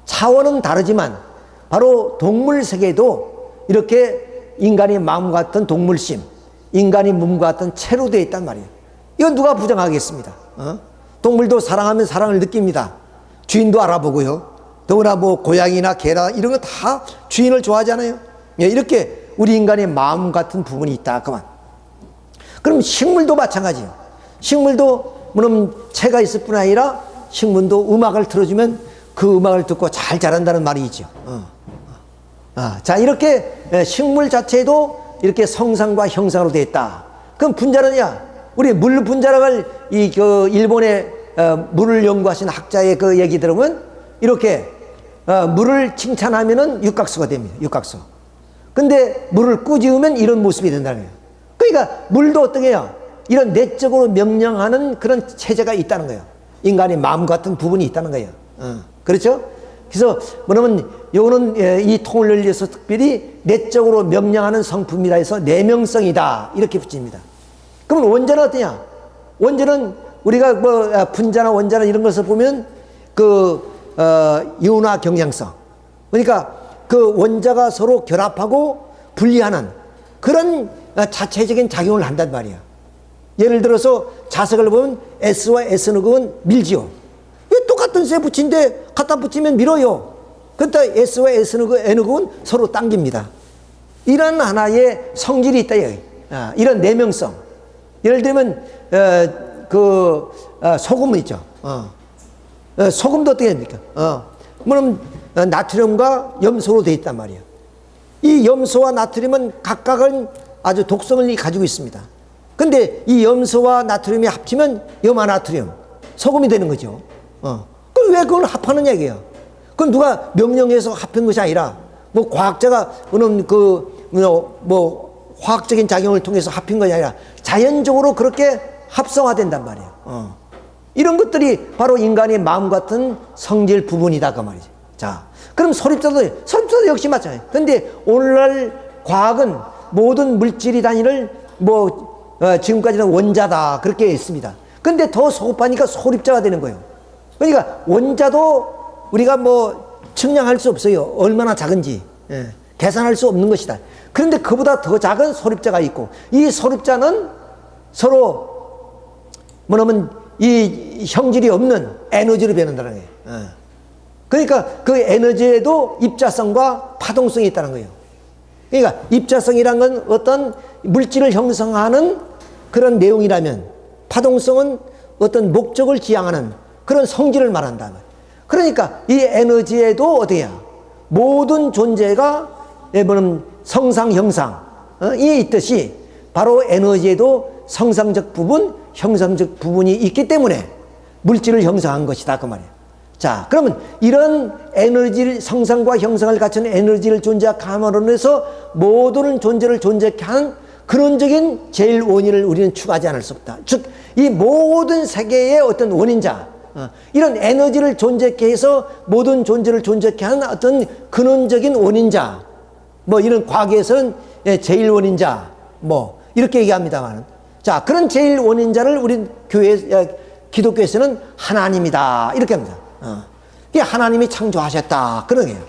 차원은 다르지만 바로 동물 세계도 이렇게 인간의 마음 같은 동물심, 인간의 몸과 같은 체로 되어 있단 말이에요. 이건 누가 부정하겠습니다. 동물도 사랑하면 사랑을 느낍니다. 주인도 알아보고요. 더구나 뭐 고양이나 개나 이런 거 다 주인을 좋아하잖아요. 이렇게 우리 인간의 마음 같은 부분이 있다. 그만. 그럼 식물도 마찬가지예요. 식물도 물론 체가 있을 뿐 아니라 식물도 음악을 틀어주면 그 음악을 듣고 잘 자란다는 말이 있죠. 자, 이렇게 식물 자체도 이렇게 성상과 형상으로 되어 있다. 그럼 분자는야, 우리 물 분자락을 그 일본의 물을 연구하신 학자의 그 얘기 들으면 이렇게 물을 칭찬하면은 육각수가 됩니다. 육각수. 근데 물을 꾸지우면 이런 모습이 된다는 거예요. 그러니까 물도 어떻게 해요? 이런 내적으로 명령하는 그런 체제가 있다는 거예요. 인간의 마음 같은 부분이 있다는 거예요. 그렇죠? 그래서 뭐냐면 요거는 이 통을 위해서 특별히 내적으로 명령하는 성품이라 해서 내명성이다 이렇게 붙입니다. 그러면 원자는 어떠냐? 원자는 우리가 뭐 분자나 원자나 이런 것을 보면 이온화 경향성, 그러니까 그 원자가 서로 결합하고 분리하는 그런 자체적인 작용을 한단 말이야. 예를 들어서 자석을 보면 S와 S는 그건 밀지요. 왜 똑같은 쇠 붙인데 갖다 붙이면 밀어요. 그러니까 S와 S는 그 N은 서로 당깁니다. 이런 하나의 성질이 있다. 이런 내명성. 예를 들면 소금은 있죠. 소금도 어떻게 됩니까? 뭐냐면 나트륨과 염소로 되어 있단 말이에요. 이 염소와 나트륨은 각각은 아주 독성을 가지고 있습니다. 근데 이 염소와 나트륨이 합치면 염화나트륨, 소금이 되는 거죠. 그럼 왜 그걸 합하는 얘기예요? 그건 누가 명령해서 합한 것이 아니라, 뭐 과학자가 화학적인 작용을 통해서 합힌 것이 아니라 자연적으로 그렇게 합성화된단 말이에요. 이런 것들이 바로 인간의 마음 같은 성질 부분이다 그 말이죠. 자, 그럼 소립자도 역시 마찬가지예요. 근데 오늘날 과학은 모든 물질이 단위를 지금까지는 원자다 그렇게 했습니다. 근데 더 소급하니까 소립자가 되는 거예요. 그러니까 원자도 우리가 측량할 수 없어요. 얼마나 작은지 계산할 수 없는 것이다. 그런데 그보다 더 작은 소립자가 있고, 이 소립자는 서로 뭐냐면 이 형질이 없는 에너지로 변한다는 거예요. 그러니까 그 에너지에도 입자성과 파동성이 있다는 거예요. 그러니까 입자성이란 건 어떤 물질을 형성하는 그런 내용이라면, 파동성은 어떤 목적을 지향하는 그런 성질을 말한다. 그러니까 이 에너지에도 어디야? 모든 존재가 성상, 형상이 있듯이 바로 에너지에도 성상적 부분, 형상적 부분이 있기 때문에 물질을 형성한 것이다 그 말이에요. 자, 그러면 이런 에너지를, 성상과 형상을 갖춘 에너지를 존재하게 함으로 해서 모든 존재를 존재케 하는 근원적인 제일 원인을 우리는 추가하지 않을 수 없다. 즉, 이 모든 세계의 어떤 원인자, 이런 에너지를 존재케 해서 모든 존재를 존재케 하는 어떤 근원적인 원인자, 이런 과학에서는 제일 원인자, 이렇게 얘기합니다만, 자, 그런 제일 원인자를 우리 기독교에서는 하나님이다 이렇게 합니다. 이게 하나님이 창조하셨다 그런 거예요.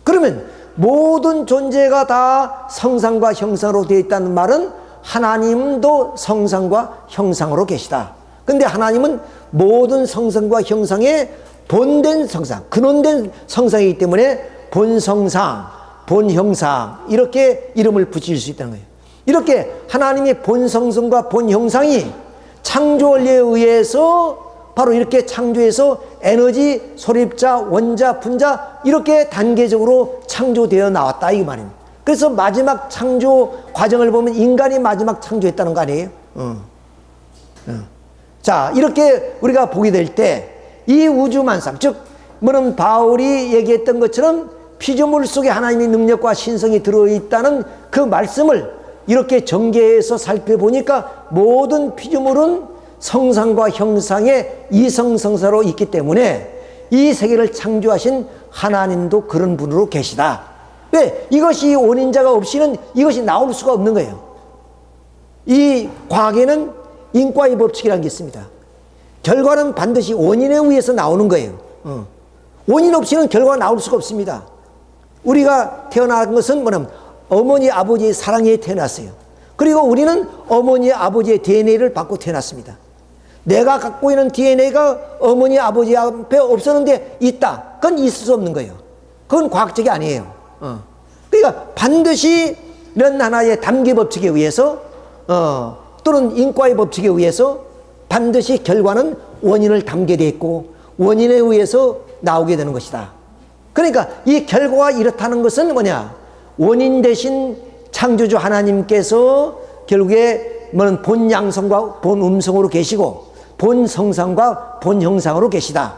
그러면 모든 존재가 다 성상과 형상으로 되어 있다는 말은 하나님도 성상과 형상으로 계시다. 근데 하나님은 모든 성상과 형상의 본된 성상, 근원된 성상이기 때문에 본성상, 본형상 이렇게 이름을 붙일 수 있다는 거예요. 이렇게 하나님의 본성성과 본형상이 창조 원리에 의해서 바로 이렇게 창조해서 에너지, 소립자, 원자, 분자 이렇게 단계적으로 창조되어 나왔다 이 말입니다. 그래서 마지막 창조 과정을 보면 인간이 마지막 창조했다는 거 아니에요? 자, 이렇게 우리가 보게 될 때 이 우주만상, 즉 뭐는 바울이 얘기했던 것처럼 피조물 속에 하나님의 능력과 신성이 들어있다는 그 말씀을 이렇게 전개해서 살펴보니까 모든 피조물은 성상과 형상의 이성성사로 있기 때문에 이 세계를 창조하신 하나님도 그런 분으로 계시다. 왜? 이것이 원인자가 없이는 이것이 나올 수가 없는 거예요. 이 과학에는 인과의 법칙이라는 게 있습니다. 결과는 반드시 원인에 의해서 나오는 거예요. 원인 없이는 결과가 나올 수가 없습니다. 우리가 태어난 것은 뭐냐면 어머니 아버지의 사랑에 태어났어요. 그리고 우리는 어머니 아버지의 DNA를 받고 태어났습니다. 내가 갖고 있는 DNA가 어머니 아버지 앞에 없었는데 있다. 그건 있을 수 없는 거예요. 그건 과학적이 아니에요. 그러니까 반드시 이런 하나의 담기 법칙에 의해서 또는 인과의 법칙에 의해서 반드시 결과는 원인을 담게 돼 있고 원인에 의해서 나오게 되는 것이다. 그러니까 이 결과가 이렇다는 것은 뭐냐? 원인 대신 창조주 하나님께서 결국에 본 양성과 본 음성으로 계시고 본 성상과 본 형상으로 계시다.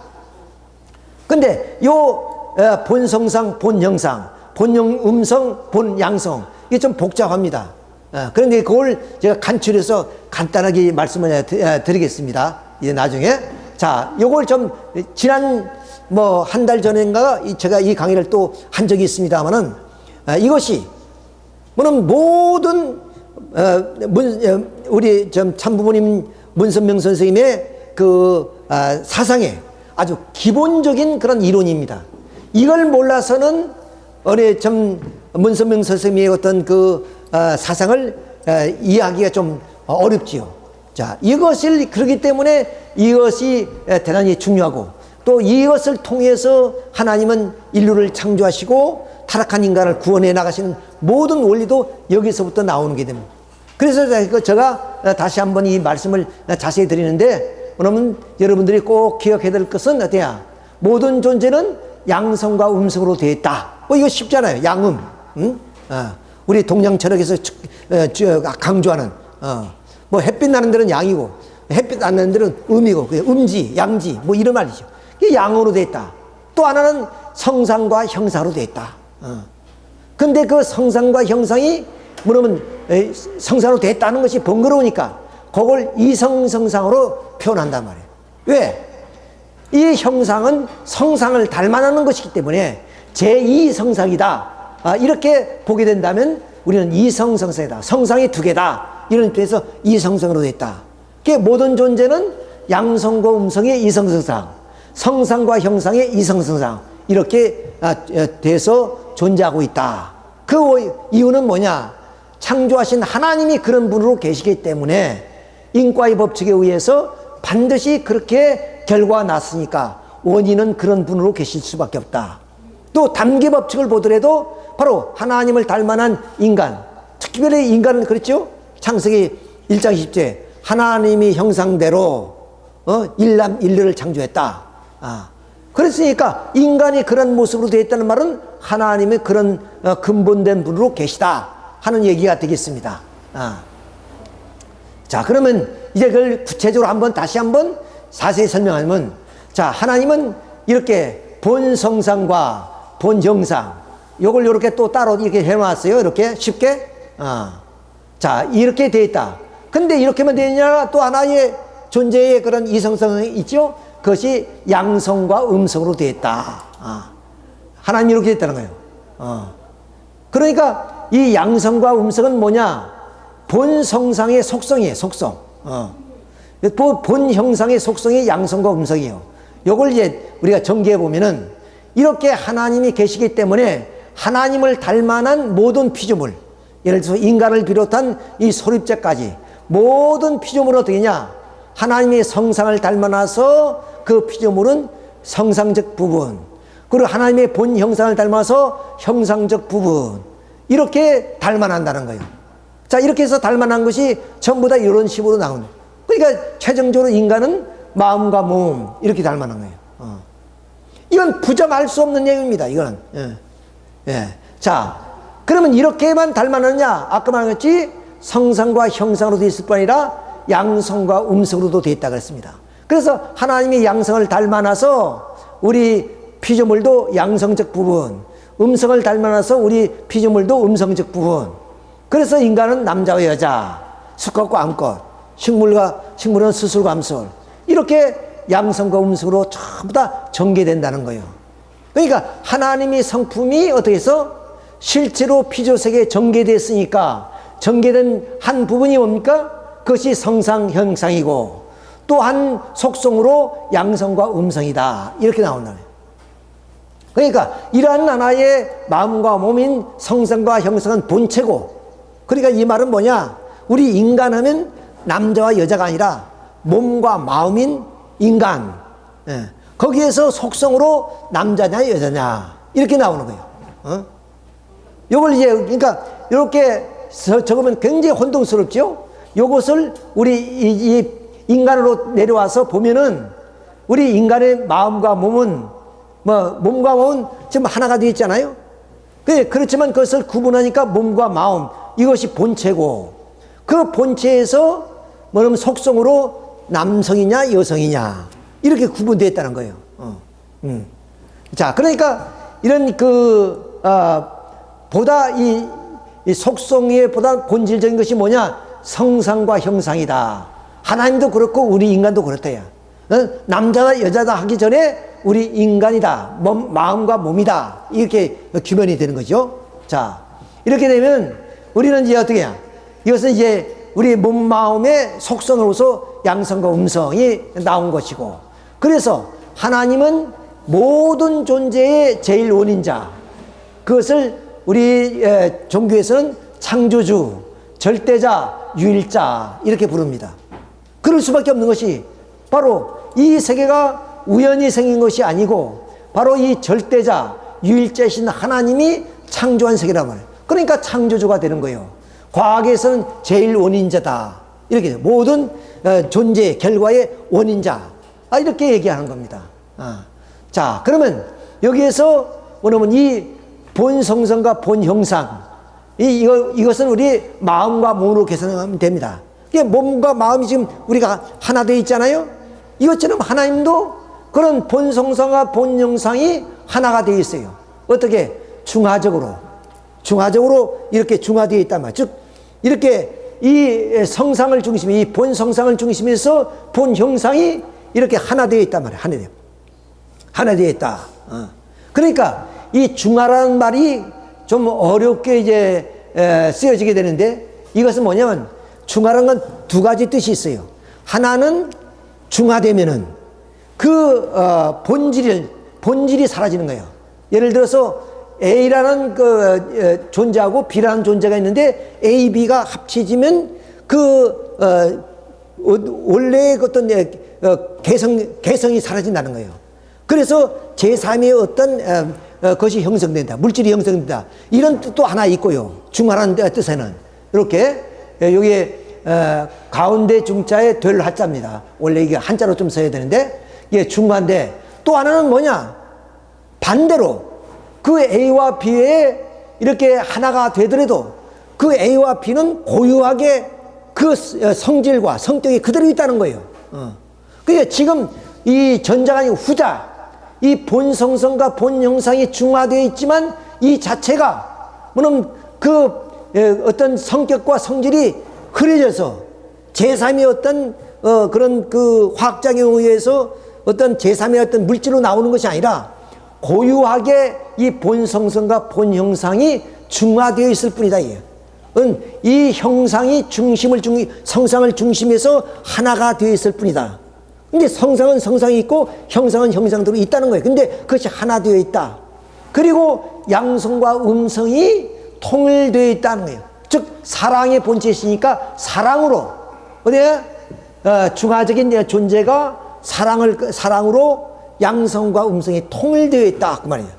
근데 요 본 성상, 본 형상, 본 음성, 본 양성 이게 좀 복잡합니다. 그런데 그걸 제가 간추려서 간단하게 말씀을 드리겠습니다. 이제 나중에. 자, 요걸 좀 지난 뭐 한 달 전인가 제가 이 강의를 또 한 적이 있습니다만은 이것이 물론 모든 우리 좀 참부모님 문선명 선생님의 그 사상의 아주 기본적인 그런 이론입니다. 이걸 몰라서는 우리 좀 문선명 선생님의 어떤 그 사상을 이해하기가 좀 어렵지요. 자, 이것을 그렇기 때문에 이것이 대단히 중요하고 또 이것을 통해서 하나님은 인류를 창조하시고 타락한 인간을 구원해 나가시는 모든 원리도 여기서부터 나오는 게 됩니다. 그래서 제가 다시 한번 이 말씀을 자세히 드리는데, 그러면 여러분들이 꼭 기억해야 될 것은 어때야? 모든 존재는 양성과 음성으로 되어 있다. 뭐 이거 쉽잖아요. 양음. 응? 우리 동양 철학에서 강조하는 뭐 햇빛 나는 데는 양이고 햇빛 안 나는 데는 음이고 음지, 양지 뭐 이런 말이죠. 이게 양으로 되어 있다. 또 하나는 성상과 형상으로 되어 있다. 근데 그 성상과 형상이 그러면 성상으로 됐다는 것이 번거로우니까 그걸 이성성상으로 표현한단 말이에요. 왜? 이 형상은 성상을 닮아나는 것이기 때문에 제2성상이다. 이렇게 보게 된다면 우리는 이성성상이다. 성상이 두 개다. 이런 뜻에서 이성성으로 됐다. 모든 존재는 양성과 음성의 이성성상, 성상과 형상의 이성성상 이렇게 돼서 존재하고 있다. 그 이유는 뭐냐? 창조하신 하나님이 그런 분으로 계시기 때문에 인과의 법칙에 의해서 반드시 그렇게 결과가 났으니까 원인은 그런 분으로 계실 수밖에 없다. 또 담기 법칙을 보더라도 바로 하나님을 닮아난 인간, 특별히 인간은 그렇죠? 창세기 1장 10절 하나님이 형상대로 일남일녀를 창조했다. 그랬으니까 인간이 그런 모습으로 되어 있다는 말은 하나님의 그런 근본된 분으로 계시다 하는 얘기가 되겠습니다. 자, 그러면 이제 그걸 구체적으로 다시 한번 자세히 설명하면, 자, 하나님은 이렇게 본 성상과 본 형상, 요걸 이렇게 또 따로 이렇게 해놨어요. 이렇게 쉽게. 자, 이렇게 되어 있다. 근데 이렇게만 되어 있냐? 또 하나의 존재의 그런 이성성이 있죠? 그것이 양성과 음성으로 되어 있다. 하나님이 이렇게 되어 있다는 거예요. 그러니까 이 양성과 음성은 뭐냐? 본 성상의 속성이에요, 속성. 본 형상의 속성이 양성과 음성이에요. 요걸 이제 우리가 전개해 보면은 이렇게 하나님이 계시기 때문에 하나님을 닮아난 모든 피조물, 예를 들어서 인간을 비롯한 이 소립제까지 모든 피조물은 어떻게 냐? 하나님의 성상을 닮아나서 그 피조물은 성상적 부분, 그리고 하나님의 본 형상을 닮아서 형상적 부분, 이렇게 닮아난다는 거예요. 자, 이렇게 해서 닮아난 것이 전부 다 이런 식으로 나오는 거예요. 그러니까 최종적으로 인간은 마음과 몸 이렇게 닮아난 거예요. 이건 부정할 수 없는 얘기입니다. 이거는. 자, 그러면 이렇게만 닮아났냐? 아까 말했지 성상과 형상으로 되어 있을 뿐 아니라 양성과 음성으로도 되어 있다고 했습니다. 그래서 하나님이 양성을 닮아나서 우리 피조물도 양성적 부분, 음성을 닮아나서 우리 피조물도 음성적 부분. 그래서 인간은 남자와 여자, 수컷과 암컷, 식물은 수술과 암술, 이렇게 양성과 음성으로 전부 다 전개된다는 거예요. 그러니까 하나님의 성품이 어떻게 해서 실제로 피조세계에 전개됐으니까 전개된 한 부분이 뭡니까? 그것이 성상, 형상이고 또 한 속성으로 양성과 음성이다. 이렇게 나온다. 그러니까 이러한 하나의 마음과 몸인 성상과 형상은 본체고, 그러니까 이 말은 뭐냐? 우리 인간하면 남자와 여자가 아니라 몸과 마음인 인간, 거기에서 속성으로 남자냐 여자냐 이렇게 나오는 거예요. 요걸 이제 그러니까 이렇게 적으면 굉장히 혼동스럽죠. 요것을 우리 이 인간으로 내려와서 보면은 우리 인간의 마음과 몸은 몸과 몸은 지금 하나가 되어 있잖아요. 그렇지만 그것을 구분하니까 몸과 마음, 이것이 본체고, 그 본체에서 뭐냐면 속성으로 남성이냐 여성이냐 이렇게 구분되어 있다는 거예요. 자, 그러니까 이런 보다 이 속성에 보다 본질적인 것이 뭐냐? 성상과 형상이다. 하나님도 그렇고 우리 인간도 그렇다야. 남자다 여자다 하기 전에 우리 인간이다, 마음과 몸이다, 이렇게 규변이 되는 거죠. 자, 이렇게 되면 우리는 이제 어떻게 해야, 이것은 이제 우리 몸 마음의 속성으로서 양성과 음성이 나온 것이고, 그래서 하나님은 모든 존재의 제일 원인자, 그것을 우리 종교에서는 창조주, 절대자, 유일자 이렇게 부릅니다. 그럴 수밖에 없는 것이 바로 이 세계가 우연히 생긴 것이 아니고 바로 이 절대자, 유일자이신 하나님이 창조한 세계란 말이에요. 그러니까 창조주가 되는 거예요. 과학에서는 제일 원인자다, 이렇게 모든 존재 결과의 원인자, 이렇게 얘기하는 겁니다. 자, 그러면 여기에서 뭐냐면 이 본성성과 본형상, 이것은 우리 마음과 몸으로 계산하면 됩니다. 이게 몸과 마음이 지금 우리가 하나 되어 있잖아요. 이것처럼 하나님도 그런 본성성과 본형상이 하나가 되어 있어요. 어떻게? 중화적으로 이렇게 중화되어 있단 말이에요. 즉 이렇게 이 성상을 중심에, 이 본성상을 중심해서 본형상이 이렇게 하나 되어 있단 말이에요. 하나 되어 있다. 그러니까 이 중화라는 말이 좀 어렵게 이제 쓰여지게 되는데, 이것은 뭐냐면 중화라는 건 두 가지 뜻이 있어요. 하나는 중화되면은 그 본질이 사라지는 거예요. 예를 들어서 A라는 그 존재하고 B라는 존재가 있는데 A, B가 합쳐지면 그 원래의 어떤 개성이 사라진다는 거예요. 그래서 제3의 어떤 것이 형성된다, 물질이 형성된다, 이런 뜻도 하나 있고요. 중화라는 뜻에는 이렇게 여기에 가운데 중자에 될 하자입니다. 원래 이게 한자로 좀 써야 되는데 이게 중화인데, 또 하나는 뭐냐, 반대로 그 A와 B에 이렇게 하나가 되더라도 그 A와 B는 고유하게 그 성질과 성격이 그대로 있다는 거예요. 그러니까 지금 이 전자가 아니고 후자, 이 본성성과 본형상이 중화되어 있지만 이 자체가 뭐냐면 그 어떤 성격과 성질이 흐려져서 제3의 어떤 그런 그 화학작용에 의해서 어떤 제3의 어떤 물질로 나오는 것이 아니라 고유하게 이 본성성과 본형상이 중화되어 있을 뿐이다. 이 형상이 성상을 중심해서 하나가 되어 있을 뿐이다. 근데 성상은 성상이 있고 형상은 형상대로 있다는 거예요. 근데 그것이 하나 되어 있다. 그리고 양성과 음성이 통일되어 있다는 거예요. 즉 사랑의 본체이시니까 사랑으로, 중화적인 존재가 사랑으로 양성과 음성이 통일되어 있다 그 말이에요.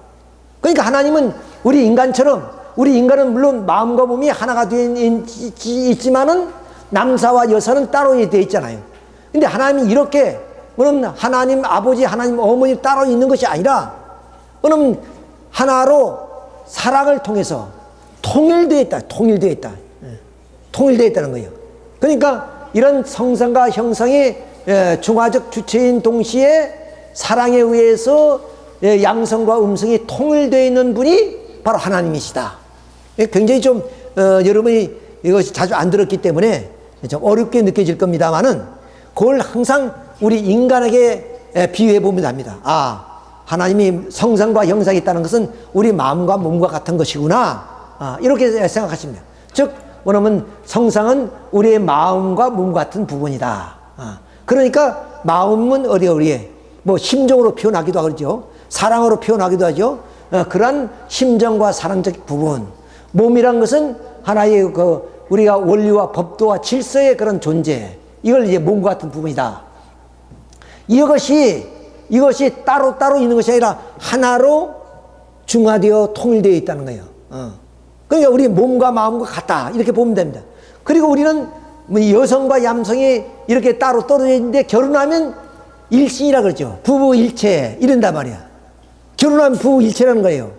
그러니까 하나님은 우리 인간은 물론 마음과 몸이 하나가 되어 있지만은 남자와 여자는 따로 되어 있잖아요. 근데 하나님이 이렇게, 그럼 하나님 아버지, 하나님 어머니 따로 있는 것이 아니라, 그럼 하나로 사랑을 통해서 통일되어 있다는 거예요. 그러니까 이런 성상과 형상이 중화적 주체인 동시에 사랑에 의해서 양성과 음성이 통일되어 있는 분이 바로 하나님이시다. 굉장히 좀 여러분이 이것이 자주 안 들었기 때문에 좀 어렵게 느껴질 겁니다만은, 그걸 항상 우리 인간에게 비유해 보면 합니다. 하나님이 성상과 형상이 있다는 것은 우리 마음과 몸과 같은 것이구나, 이렇게 생각하시면 돼요. 즉 뭐냐면 성상은 우리의 마음과 몸 같은 부분이다. 그러니까 마음은 우리의 뭐 심정으로 표현하기도 하죠. 사랑으로 표현하기도 하죠. 그러한 심정과 사랑적 부분. 몸이란 것은 하나의 우리가 원리와 법도와 질서의 그런 존재, 이걸 이제 몸과 같은 부분이다. 이것이 따로 있는 것이 아니라 하나로 중화되어 통일되어 있다는 거예요. 그러니까 우리 몸과 마음과 같다, 이렇게 보면 됩니다. 그리고 우리는 여성과 남성이 이렇게 따로 떨어져 있는데 결혼하면 일신이라 그러죠. 부부일체 이런단 말이야. 결혼하면 부부일체라는 거예요.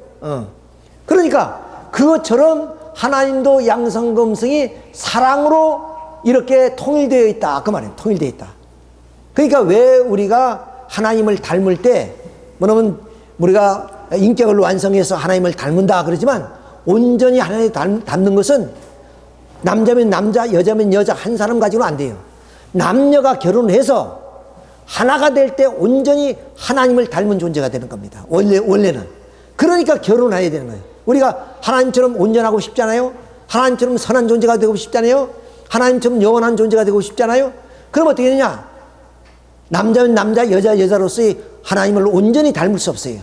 그러니까 그것처럼 하나님도 양성과 음성이 사랑으로 이렇게 통일되어 있다 그 말이에요. 통일되어 있다. 그러니까 왜 우리가 하나님을 닮을 때 뭐냐면 우리가 인격을 완성해서 하나님을 닮는다 그러지만, 온전히 하나님을 닮는 것은 남자면 남자, 여자면 여자 한 사람 가지고는 안 돼요. 남녀가 결혼해서 하나가 될 때 온전히 하나님을 닮은 존재가 되는 겁니다. 원래는. 그러니까 결혼해야 되는 거예요. 우리가 하나님처럼 온전하고 싶잖아요. 하나님처럼 선한 존재가 되고 싶잖아요. 하나님처럼 영원한 존재가 되고 싶잖아요. 그럼 어떻게 되냐? 남자면 남자, 여자 여자로서의 하나님을 온전히 닮을 수 없어요.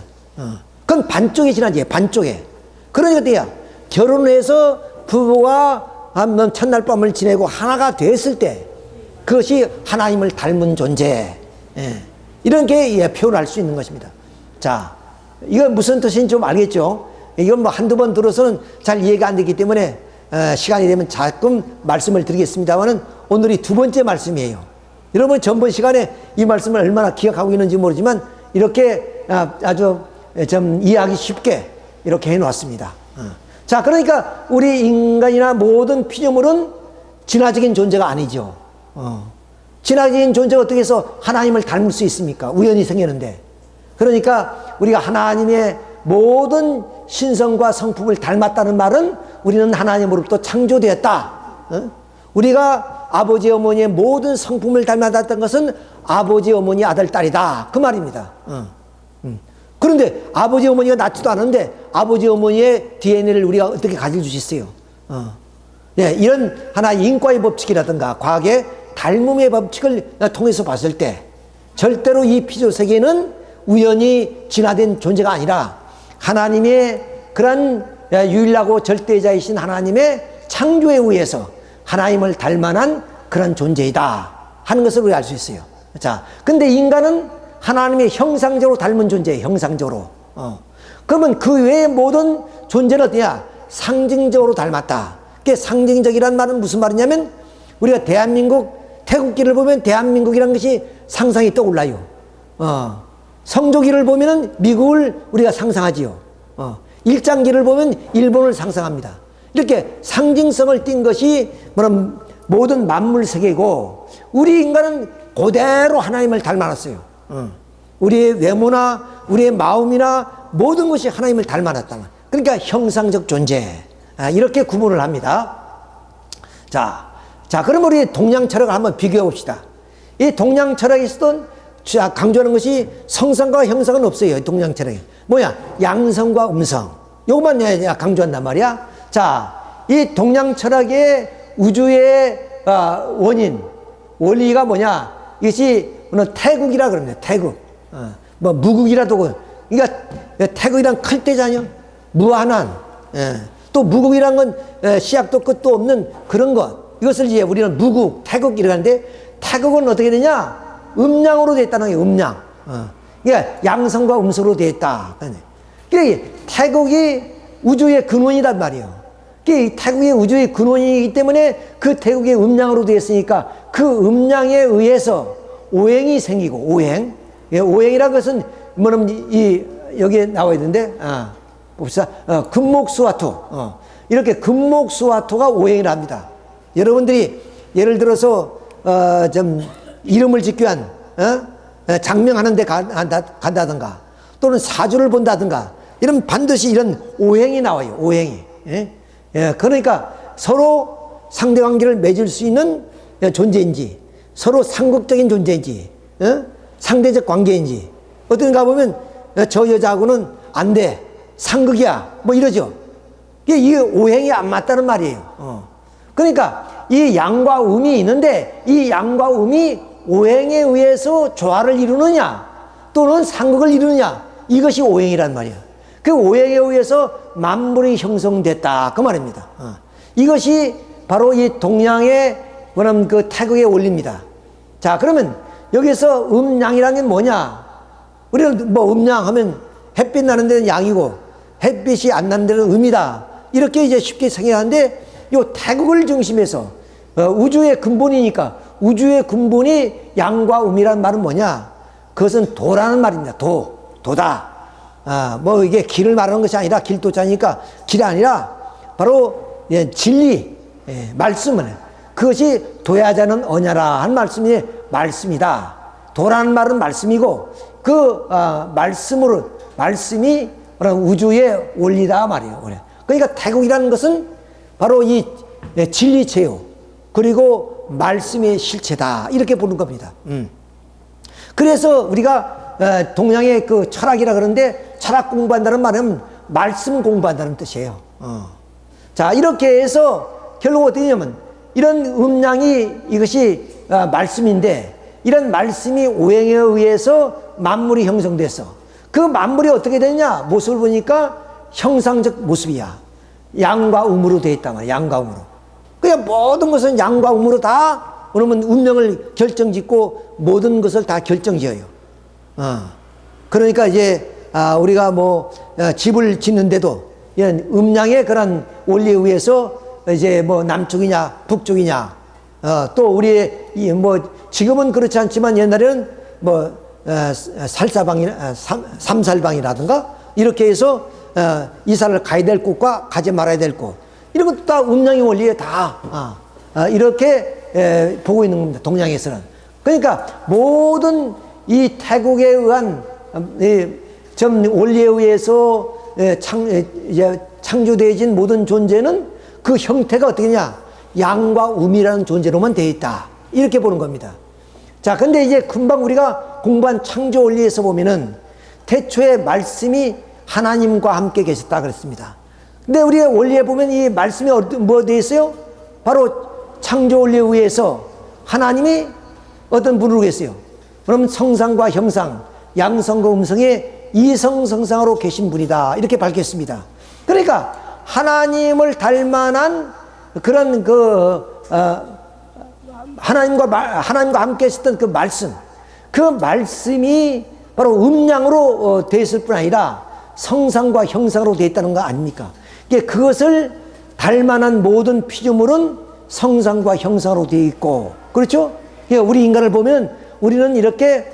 그건 반쪽에 지나지, 반쪽에. 그러니까 어때요? 결혼해서 부부가 한번 첫날 밤을 지내고 하나가 됐을 때 그것이 하나님을 닮은 존재. 이런 게 표현할 수 있는 것입니다. 자, 이건 무슨 뜻인지 좀 알겠죠? 이건 뭐 한두 번 들어서는 잘 이해가 안 되기 때문에 시간이 되면 가끔 말씀을 드리겠습니다만은 오늘이 두 번째 말씀이에요. 여러분 전번 시간에 이 말씀을 얼마나 기억하고 있는지 모르지만 이렇게 아주 좀 이해하기 쉽게 이렇게 해놓았습니다. 자, 그러니까 우리 인간이나 모든 피조물은 진화적인 존재가 아니죠. 진화적인 존재가 어떻게 해서 하나님을 닮을 수 있습니까? 우연히 생기는데. 그러니까 우리가 하나님의 모든 신성과 성품을 닮았다는 말은 우리는 하나님으로부터 창조되었다. 우리가 아버지 어머니의 모든 성품을 닮았다는 것은 아버지 어머니 아들 딸이다. 그 말입니다. 그런데 아버지 어머니가 낳지도 않은데 아버지 어머니의 DNA를 우리가 어떻게 가질 수 있어요? 예, 이런 하나의 인과의 법칙이라든가 과학의 닮음의 법칙을 통해서 봤을 때 절대로 이 피조 세계는 우연히 진화된 존재가 아니라 하나님의 그런 유일하고 절대자이신 하나님의 창조에 의해서 하나님을 닮아난 그런 존재이다 하는 것을 우리가 알 수 있어요. 자, 근데 인간은 하나님의 형상적으로 닮은 존재예요. 형상적으로. 그러면 그 외의 모든 존재는 어디냐? 상징적으로 닮았다. 그게 상징적이란 말은 무슨 말이냐면 우리가 대한민국 태국기를 보면 대한민국이라는 것이 상상이 떠올라요. 성조기를 보면은 미국을 우리가 상상하지요. 일장기를 보면 일본을 상상합니다. 이렇게 상징성을 띈 것이 모든 만물 세계고 우리 인간은 그대로 하나님을 닮아놨어요. 우리의 외모나 우리의 마음이나 모든 것이 하나님을 닮아놨다. 그러니까 형상적 존재. 이렇게 구분을 합니다. 자, 그럼 우리 동양 철학을 한번 비교해 봅시다. 이 동양 철학에서도 강조하는 것이 성상과 형상은 없어요. 동양 철학에. 뭐야? 양성과 음성. 요것만 강조한단 말이야. 자, 이 동양 철학의 우주의 원리가 뭐냐? 이것이 태국이라 그럽니다. 태국. 뭐 무국이라도. 그러니까 태국이란 클 때잖아요. 무한한. 또 무국이란 건 시작도 끝도 없는 그런 것. 이것을 이제 우리는 무국, 태국 이라고 하는데 태국은 어떻게 되냐? 음양으로 되어 있다는 게 음양. 그러니까 양성과 음성으로 되어 있다. 그러니까 태국이 우주의 근원이란 말이에요. 그러니까 태국이 우주의 근원이기 때문에 그 태국의 음양으로 되어 있으니까 그 음양에 의해서 오행이 생기고 오행. 오행이라는 것은 여기에 나와 있는데 봅시다. 금목수화토. 이렇게 금목수화토가 오행이라 합니다. 여러분들이 예를 들어서 좀 이름을 짓기 위한 장명하는 데 간다든가 또는 사주를 본다든가 이런 반드시 이런 오행이 나와요. 오행이. 그러니까 서로 상대관계를 맺을 수 있는 존재인지 서로 상극적인 존재인지 상대적 관계인지 어떤가 보면 저 여자하고는 안 돼. 상극이야. 뭐 이러죠. 이게 오행이 안 맞다는 말이에요. 그러니까 이 양과 음이 있는데 이 양과 음이 오행에 의해서 조화를 이루느냐 또는 상극을 이루느냐 이것이 오행이란 말이에요. 그 오행에 의해서 만물이 형성됐다 그 말입니다. 이것이 바로 이 동양의 그 태극의 원리입니다. 자, 그러면 여기서 음양이라는 게 뭐냐? 우리는 뭐 음양하면 햇빛 나는 데는 양이고 햇빛이 안 나는 데는 음이다. 이렇게 이제 쉽게 생각하는데 요 태극을 중심해서 우주의 근본이니까 우주의 근본이 양과 음이란 말은 뭐냐? 그것은 도라는 말입니다. 도다. 뭐 이게 길을 말하는 것이 아니라 길도자니까 길이 아니라 바로 진리, 말씀을 그것이 도야자는 언야라 한 말씀이 말씀이다. 도라는 말은 말씀이고 그 말씀이 우주의 원리다 말이에요. 그러니까 태국이라는 것은 바로 이 진리체요. 그리고 말씀의 실체다. 이렇게 보는 겁니다. 그래서 우리가 동양의 그 철학이라 그러는데 철학 공부한다는 말은 말씀 공부한다는 뜻이에요. 자, 이렇게 해서 결국 어떻게 되냐면 이런 음양이 이것이 말씀인데 이런 말씀이 오행에 의해서 만물이 형성돼서 그 만물이 어떻게 되냐 모습을 보니까 형상적 모습이야. 양과 음으로 되어 있단 말이야. 양과 음으로. 그냥 모든 것은 양과 음으로 다 그러면 운명을 결정짓고 모든 것을 다 결정지어요. 그러니까 이제 우리가 뭐 집을 짓는데도 이런 음양의 그런 원리에 의해서 이제 뭐 남쪽이냐 북쪽이냐 또 우리의 뭐 지금은 그렇지 않지만 옛날에는 뭐 살사방이나 삼살방이라든가 이렇게 해서 이사를 가야 될 곳과 가지 말아야 될 곳 이런 것도 다 음양의 원리에 다 이렇게 보고 있는 겁니다. 동양에서는. 그러니까 모든 이 태국에 의한 좀 원리에 의해서 창조되어진 모든 존재는 그 형태가 어떻게냐 양과 음이라는 존재로만 되어 있다 이렇게 보는 겁니다. 자, 근데 이제 금방 우리가 공부한 창조 원리에서 보면은 태초에 말씀이 하나님과 함께 계셨다 그랬습니다. 근데 우리가 원리에 보면 이 말씀이 뭐 되어 있어요? 바로 창조 원리에 의해서 하나님이 어떤 분으로 계세요? 그럼 성상과 형상, 양성과 음성의 이성성상으로 계신 분이다 이렇게 밝혔습니다. 그러니까 하나님을 닮아난 그런 하나님과 함께 있었던 그 말씀이 바로 음양으로 되어 있을 뿐 아니라 성상과 형상으로 되어 있다는 거 아닙니까? 그것을 닮아난 모든 피조물은 성상과 형상으로 되어 있고, 그렇죠? 우리 인간을 보면 우리는 이렇게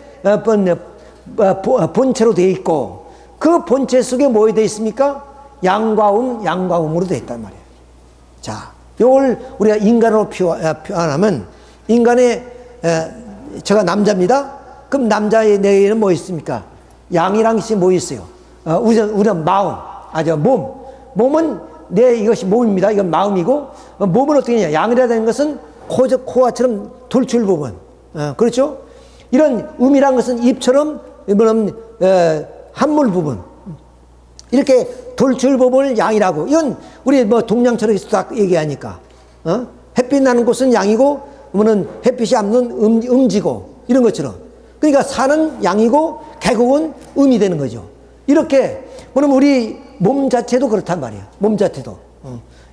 본체로 되어 있고, 그 본체 속에 뭐 되어 있습니까? 양과 음으로 되어 있단 말이에요. 자, 이걸 우리가 인간으로 표현하면, 인간의, 제가 남자입니다. 그럼 남자의 내에는 뭐 있습니까? 양이랑 뭐 있어요? 우선 마음, 몸은 이것이 몸입니다. 이건 마음이고, 몸은 어떻게 하냐? 양이라는 것은 코와처럼 돌출 부분. 그렇죠? 이런 음이란 것은 입처럼, 한물 부분. 이렇게 돌출 부분을 양이라고. 이건 우리 뭐 동양철학에서 딱 얘기하니까. 햇빛 나는 곳은 양이고, 햇빛이 없는 음지고, 이런 것처럼. 그러니까 산은 양이고, 계곡은 음이 되는 거죠. 이렇게, 그럼 우리 몸 자체도 그렇단 말이야. 몸 자체도.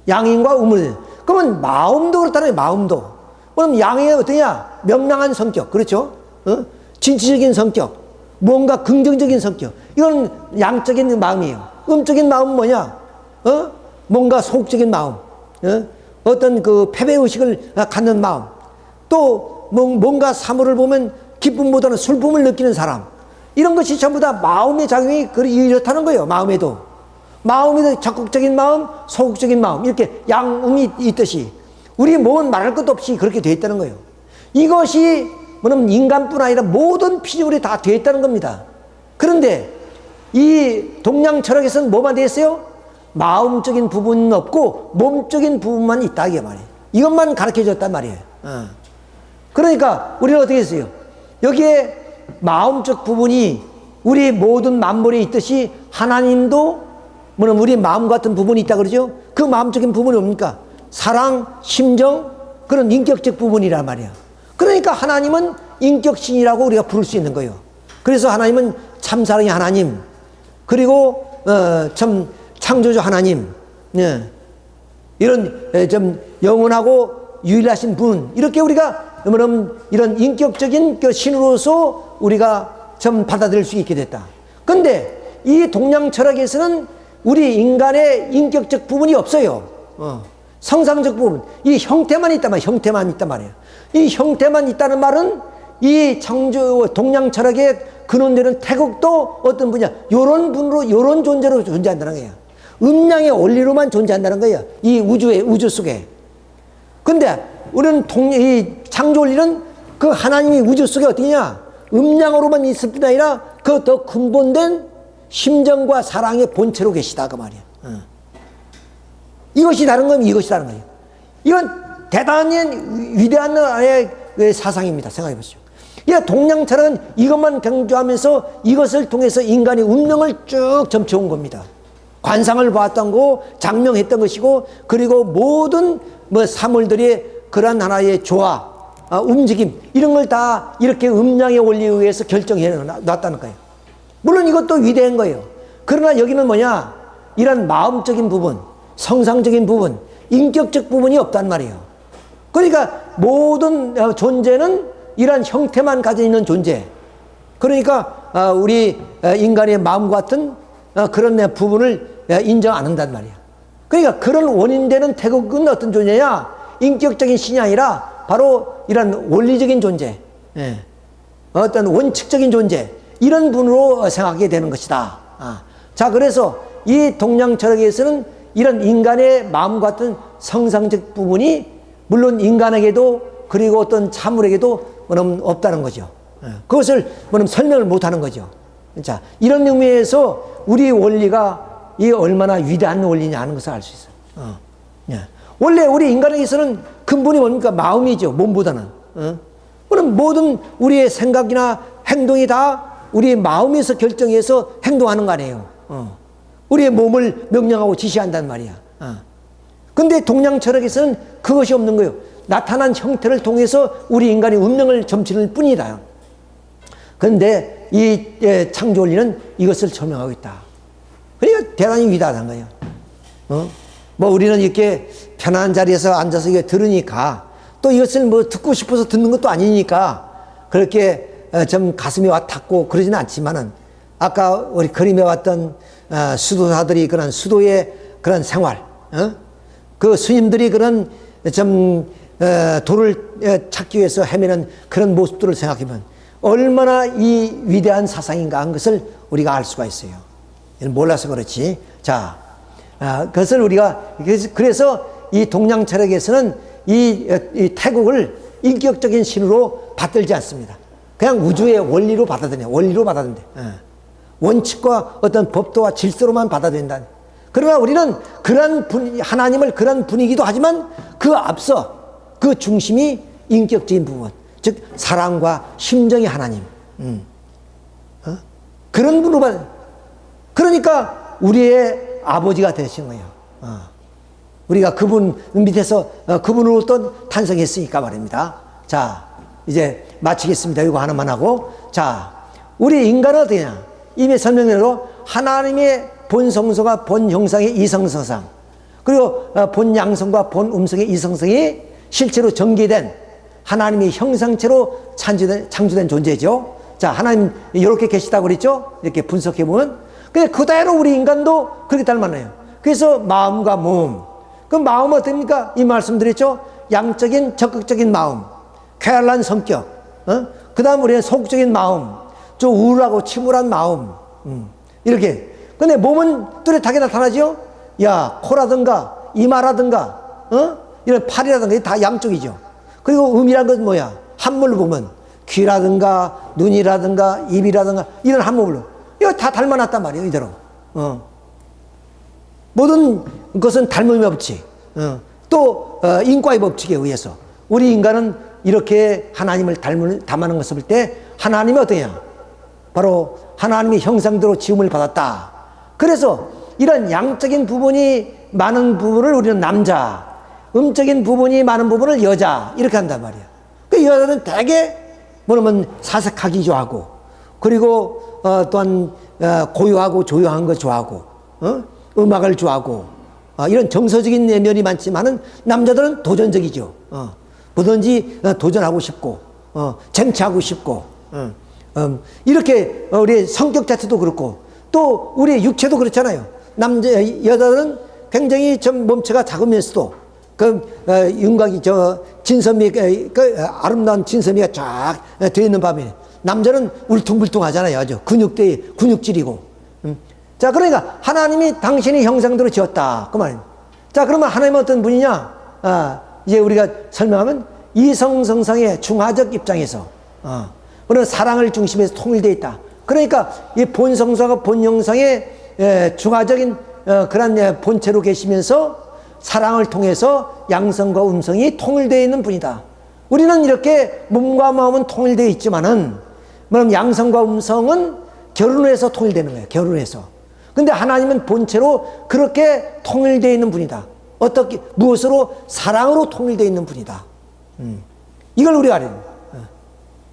양인과 음을. 그러면 마음도 그렇다는 거야, 마음도. 그럼 양이 어떠냐? 명랑한 성격. 그렇죠? 진취적인 성격. 뭔가 긍정적인 성격. 이건 양적인 마음이에요. 음적인 마음은 뭐냐? 뭔가 소극적인 마음. 어떤 그 패배의식을 갖는 마음. 또 뭔가 사물을 보면 기쁨보다는 슬픔을 느끼는 사람. 이런 것이 전부 다 마음의 작용이 이렇다는 거예요. 마음에도 적극적인 마음, 소극적인 마음 이렇게 양음이 있듯이 우리 몸은 말할 것도 없이 그렇게 되어 있다는 거예요. 이것이 뭐냐면 인간뿐 아니라 모든 피조물이 다 되어 있다는 겁니다. 그런데 이 동양 철학에서는 뭐만 되어 있어요? 마음적인 부분은 없고 몸적인 부분만 있다 이게 말이에요. 이것만 가르쳐 줬단 말이에요. 그러니까 우리는 어떻게 했어요? 여기에 마음적 부분이 우리 모든 만물에 있듯이 하나님도 뭐냐면 우리 마음 같은 부분이 있다 그러죠? 그 마음적인 부분이 뭡니까? 사랑, 심정, 그런 인격적 부분이란 말이야. 그러니까 하나님은 인격신이라고 우리가 부를 수 있는 거예요. 그래서 하나님은 참사랑의 하나님, 그리고 참 창조주 하나님, 이런 좀 영원하고 유일하신 분, 이렇게 우리가 이런 인격적인 그 신으로서 우리가 좀 받아들일 수 있게 됐다. 근데 이 동양 철학에서는 우리 인간의 인격적 부분이 없어요. 성상적 부분, 이 형태만 있단 말이에요. 형태만 있단 말이에요. 이 형태만 있다는 말은 이 동양 철학의 근원되는 태국도 어떤 분야, 요런 분으로, 요런 존재로 존재한다는 거예요. 음양의 원리로만 존재한다는 거예요. 이 우주 속에. 근데 우리는 이 창조 원리는 그 하나님이 우주 속에 어떻게냐? 음양으로만 있을 뿐 아니라 그 더 근본된 심정과 사랑의 본체로 계시다 그 말이야. 이것이 다른 거면 이것이 다른 거예요. 이건 대단히 위대한 하나의 사상입니다. 생각해 보시죠. 이 동양 철학은 이것만 강조하면서 이것을 통해서 인간의 운명을 쭉 점쳐온 겁니다. 관상을 보았던 거, 장명했던 것이고, 그리고 모든 사물들의 그러한 하나의 조화, 움직임, 이런 걸 다 이렇게 음양의 원리에 의해서 결정해 놨다는 거예요. 물론 이것도 위대한 거예요. 그러나 여기는 뭐냐? 이런 마음적인 부분, 성상적인 부분, 인격적 부분이 없단 말이에요. 그러니까 모든 존재는 이런 형태만 가지고 있는 존재. 그러니까 우리 인간의 마음 같은 그런 부분을 인정 안 한단 말이야. 그러니까 그런 원인되는 태국은 어떤 존재냐? 인격적인 신이 아니라 바로 이런 원리적인 존재, 어떤 원칙적인 존재, 이런 분으로 생각하게 되는 것이다. 자, 그래서 이 동양 철학에서는 이런 인간의 마음 같은 성상적 부분이 물론 인간에게도 그리고 어떤 사물에게도 없다는 거죠. 그것을 설명을 못하는 거죠. 자, 이런 의미에서 우리 원리가 이 얼마나 위대한 원리냐 하는 것을 알 수 있어요. 원래 우리 인간에게서는 근본이 뭡니까? 마음이죠. 몸보다는. 그럼 모든 우리의 생각이나 행동이 다 우리의 마음에서 결정해서 행동하는 거 아니에요. 우리의 몸을 명령하고 지시한단 말이야. 근데 동양 철학에서는 그것이 없는 거예요. 나타난 형태를 통해서 우리 인간의 운명을 점치는 뿐이다. 그런데 이 창조원리는 이것을 설명하고 있다. 그러니까 대단히 위대하다는 거예요. 우리는 이렇게 편안한 자리에서 앉아서 이게 들으니까 또 이것을 듣고 싶어서 듣는 것도 아니니까 그렇게 좀 가슴이 와 닿고 그러지는 않지만은 아까 우리 그림에 왔던 수도사들이 그런 수도의 그런 생활, 그 스님들이 그런 좀 도를 찾기 위해서 헤매는 그런 모습들을 생각하면 얼마나 이 위대한 사상인가 하는 것을 우리가 알 수가 있어요. 몰라서 그렇지. 자, 그것을 우리가 그래서 이 동양 철학에서는 이 태국을 인격적인 신으로 받들지 않습니다. 그냥 우주의 원리로 받아들여요. 원리로 받아들인다. 원칙과 어떤 법도와 질서로만 받아들인다. 그러나 우리는 그런 하나님을 그런 분위기도 하지만 그 앞서 그 중심이 인격적인 부분, 즉 사랑과 심정의 하나님. 그런 분으로 받아. 그러니까 우리의 아버지가 되신 거예요. 우리가 그분 밑에서 그분으로 또 탄생했으니까 말입니다. 자, 이제 마치겠습니다. 이거 하나만 하고. 자, 우리 인간은 어떠냐? 이미 설명대로 하나님의 본 성소가 본 형상의 이성서상, 그리고 본 양성과 본 음성의 이성성이 실제로 전개된 하나님의 형상체로 창조된 존재죠. 자, 하나님 이렇게 계시다고 그랬죠? 이렇게 분석해보면. 근데 그대로 우리 인간도 그렇게 닮았네요. 그래서 마음과 몸. 그 마음은 어떻습니까? 이 말씀 드렸죠? 양적인 적극적인 마음, 쾌활한 성격, 그 다음 우리는 소극적인 마음, 좀 우울하고 침울한 마음, 이렇게. 근데 몸은 뚜렷하게 나타나죠? 야, 코라든가 이마라든가 이런 팔이라든가 다 양쪽이죠. 그리고 음이라는 건 뭐야? 한물로 보면 귀라든가 눈이라든가 입이라든가 이런 한물로 이거 다 닮아놨단 말이에요. 이대로. 모든 것은 닮음의 법칙, 또 인과의 법칙에 의해서 우리 인간은 이렇게 하나님을 닮아는 것을 볼 때 하나님이 어떠냐? 바로 하나님의 형상대로 지음을 받았다. 그래서 이런 양적인 부분이 많은 부분을 우리는 남자, 음적인 부분이 많은 부분을 여자, 이렇게 한단 말이야. 그 여자는 되게 뭐냐면 사색하기 좋아하고, 그리고 또한 고요하고 조용한 거 좋아하고, 음악을 좋아하고, 이런 정서적인 면이 많지만은 남자들은 도전적이죠. 뭐든지 도전하고 싶고, 쟁취하고 싶고, 이렇게 우리 성격 자체도 그렇고, 또 우리 육체도 그렇잖아요. 여자들은 굉장히 좀 몸체가 작으면서도 윤곽이 진섬이 아름다운 진섬이가 쫙 되어 있는 반면에 남자는 울퉁불퉁하잖아요. 아주 근육질이고. 자, 그러니까 하나님이 당신의 형상대로 지었다 그 말입니다. 자, 그러면 하나님은 어떤 분이냐? 이제 우리가 설명하면 이성성상의 중화적 입장에서 우리는 사랑을 중심에서 통일되어 있다. 그러니까 이 본성사가 본형상의 중화적인 그런 본체로 계시면서 사랑을 통해서 양성과 음성이 통일되어 있는 분이다. 우리는 이렇게 몸과 마음은 통일되어 있지만은, 양성과 음성은 결혼해서 통일되는 거예요. 결혼해서. 근데 하나님은 본체로 그렇게 통일되어 있는 분이다. 어떻게, 무엇으로? 사랑으로 통일되어 있는 분이다. 이걸 우리가 알아야 됩니다.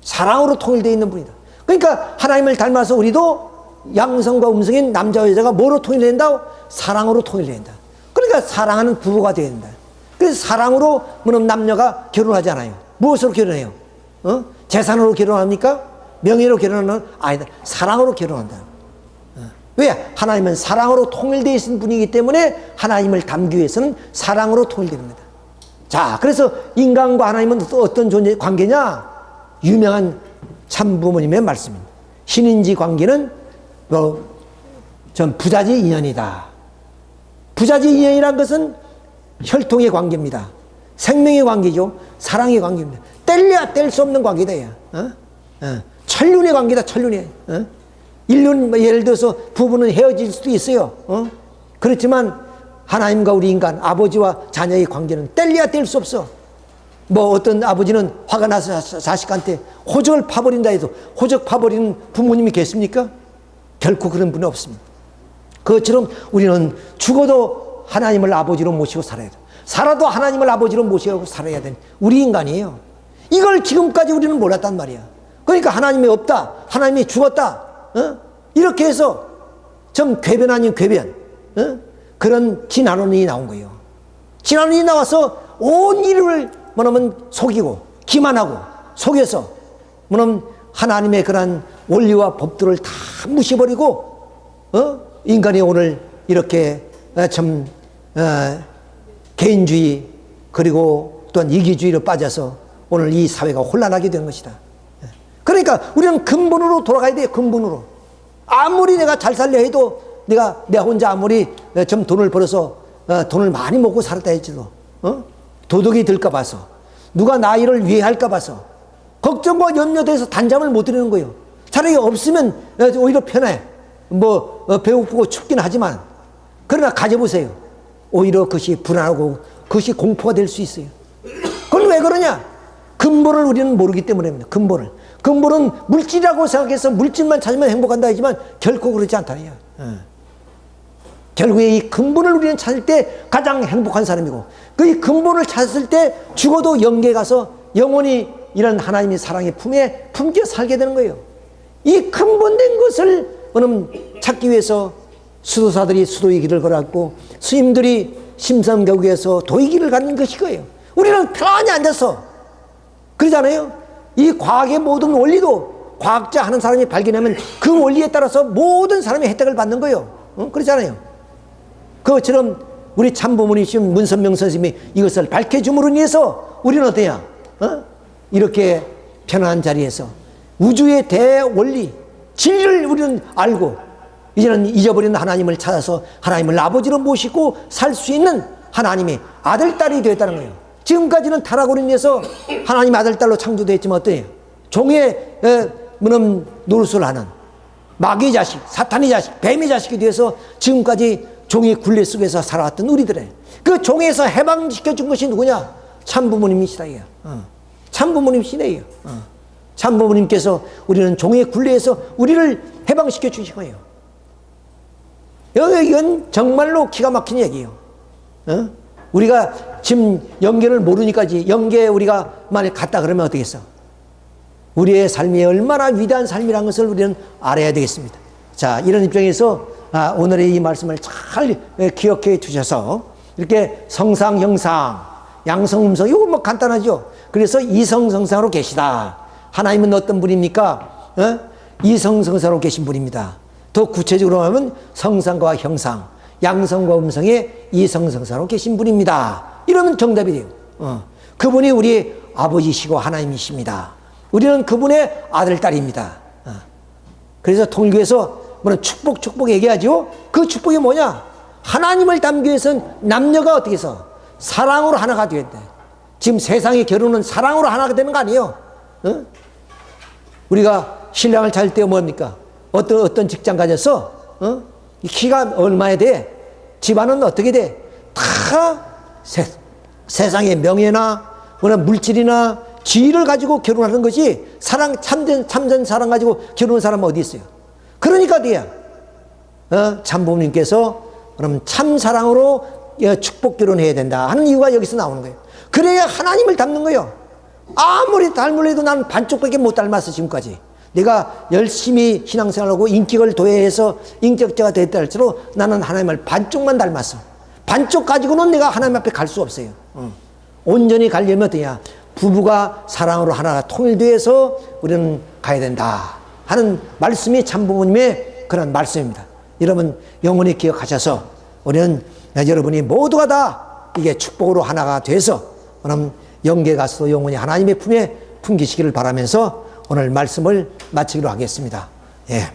사랑으로 통일되어 있는 분이다. 그러니까 하나님을 닮아서 우리도 양성과 음성인 남자와 여자가 뭐로 통일된다? 사랑으로 통일된다. 그러니까 사랑하는 부부가 되어야 된다. 그래서 사랑으로 남녀가 결혼하잖아요. 무엇으로 결혼해요? 재산으로 결혼합니까? 명예로 결혼하는? 아니다. 사랑으로 결혼한다. 왜? 하나님은 사랑으로 통일되어 있는 분이기 때문에 하나님을 닮기 위해서는 사랑으로 통일되는 거다. 자, 그래서 인간과 하나님은 또 어떤 존재 관계냐? 유명한 참부모님의 말씀입니다. 신인지 관계는 전 부자지 인연이다. 부자지 인연이란 것은 혈통의 관계입니다. 생명의 관계죠. 사랑의 관계입니다. 뗄래야 뗄 수 없는 관계다. 천륜의 관계다. 천륜의. 인륜, 예를 들어서 부부는 헤어질 수도 있어요. 그렇지만 하나님과 우리 인간, 아버지와 자녀의 관계는 뗄래야 뗄 수 없어. 어떤 아버지는 화가 나서 자식한테 호적을 파버린다 해도 호적 파버리는 부모님이 계십니까? 결코 그런 분은 없습니다. 그것처럼 우리는 죽어도 하나님을 아버지로 모시고 살아야 돼. 살아도 하나님을 아버지로 모시고 살아야 되는 우리 인간이에요. 이걸 지금까지 우리는 몰랐단 말이야. 그러니까 하나님이 없다, 하나님이 죽었다, 이렇게 해서 좀 궤변 아닌 궤변, 그런 진화론이 나온 거예요. 진화론이 나와서 온 인류를 속이고 기만하고 속여서 하나님의 그런 원리와 법들을 다 무시해버리고 인간이 오늘 이렇게 참 개인주의 그리고 또한 이기주의로 빠져서 오늘 이 사회가 혼란하게 된 것이다. 그러니까 우리는 근본으로 돌아가야 돼요. 근본으로. 아무리 내가 잘 살려 해도 내가 혼자 아무리 좀 돈을 벌어서 돈을 많이 먹고 살았다 할지도 도둑이 들까 봐서 누가 나 일을 위해할까 봐서 걱정과 염려돼서 단잠을 못 드리는 거예요. 차라리 없으면 오히려 편해. 배고프고 춥긴 하지만 그러나 가져보세요. 오히려 그것이 불안하고 그것이 공포가 될 수 있어요. 그건 왜 그러냐? 근본을 우리는 모르기 때문입니다. 근본은 물질이라고 생각해서 물질만 찾으면 행복한다 하지만 결코 그렇지 않다니요. 결국에 이 근본을 우리는 찾을 때 가장 행복한 사람이고 그 근본을 찾았을 때 죽어도 영계에 가서 영원히 이런 하나님의 사랑의 품에 품겨 살게 되는 거예요. 이 근본된 것을 찾기 위해서 수도사들이 수도의 길을 걸었고 스님들이 심성교구에서 도의 길을 갖는 것이 거예요. 우리는 편안히 앉아서 그러잖아요. 이 과학의 모든 원리도 과학자 하는 사람이 발견하면 그 원리에 따라서 모든 사람이 혜택을 받는 거예요. 그렇잖아요. 그것처럼 우리 참부모님이신 문선명 선생님이 이것을 밝혀줌으로 인해서 우리는 어때요? 이렇게 편안한 자리에서 우주의 대원리, 진리를 우리는 알고 이제는 잊어버린 하나님을 찾아서 하나님을 아버지로 모시고 살 수 있는 하나님의 아들, 딸이 되었다는 거예요. 지금까지는 타락으로 인해서 하나님 아들, 딸로 창조되었지만 어때요? 종의 노릇을 하는 마귀의 자식, 사탄의 자식, 뱀의 자식이 되어서 지금까지 종의 굴레 속에서 살아왔던 우리들의 그 종에서 해방시켜준 것이 누구냐? 참부모님이시다. 참부모님이시네요. 참부모님께서 우리는 종의 굴레에서 우리를 해방시켜 주신 거예요. 이건 정말로 기가 막힌 얘기예요. 우리가 지금 영계를 모르니까 영계에 우리가 만약 갔다 그러면 어떻겠어? 우리의 삶이 얼마나 위대한 삶이라는 것을 우리는 알아야 되겠습니다. 자, 이런 입장에서 오늘의 이 말씀을 잘 기억해 주셔서 이렇게 성상, 형상, 양성, 음성 이거 간단하죠. 그래서 이성성상으로 계시다. 하나님은 어떤 분입니까? 이성성상으로 계신 분입니다. 더 구체적으로 하면 성상과 형상, 양성과 음성의 이성성상으로 계신 분입니다. 이러면 정답이 돼요. 그분이 우리 아버지시고 하나님이십니다. 우리는 그분의 아들, 딸입니다. 그래서 통일교에서 축복 얘기하죠. 그 축복이 뭐냐? 하나님을 닮기 위해서는 남녀가 어떻게 해서 사랑으로 하나가 되어야 돼. 지금 세상의 결혼은 사랑으로 하나가 되는 거 아니에요? 우리가 신랑을 찾을 때 뭡니까? 어떤 직장 가졌어? 키가 얼마에 돼? 집안은 어떻게 돼? 다 세상의 명예나 물질이나 지위를 가지고 결혼하는 것이 사랑, 참된 사랑 가지고 결혼한 사람은 어디 있어요? 그러니까 돼야 참부모님께서 그럼 참 사랑으로 축복 결혼해야 된다 하는 이유가 여기서 나오는 거예요. 그래야 하나님을 닮는 거예요. 아무리 닮으려도 나는 반쪽밖에 못 닮았어. 지금까지 내가 열심히 신앙생활하고 인격을 도외해서 인격자가 됐다 할지라도 나는 하나님을 반쪽만 닮았어. 반쪽 가지고는 내가 하나님 앞에 갈 수 없어요. 온전히 가려면 어떠냐? 부부가 사랑으로 하나가 통일되어서 우리는 가야 된다 하는 말씀이 참부모님의 그런 말씀입니다. 여러분 영원히 기억하셔서 우리는 여러분이 모두가 다 이게 축복으로 하나가 돼서 그럼 영계 가서도 영원히 하나님의 품에 품기시기를 바라면서 오늘 말씀을 마치기로 하겠습니다. 예.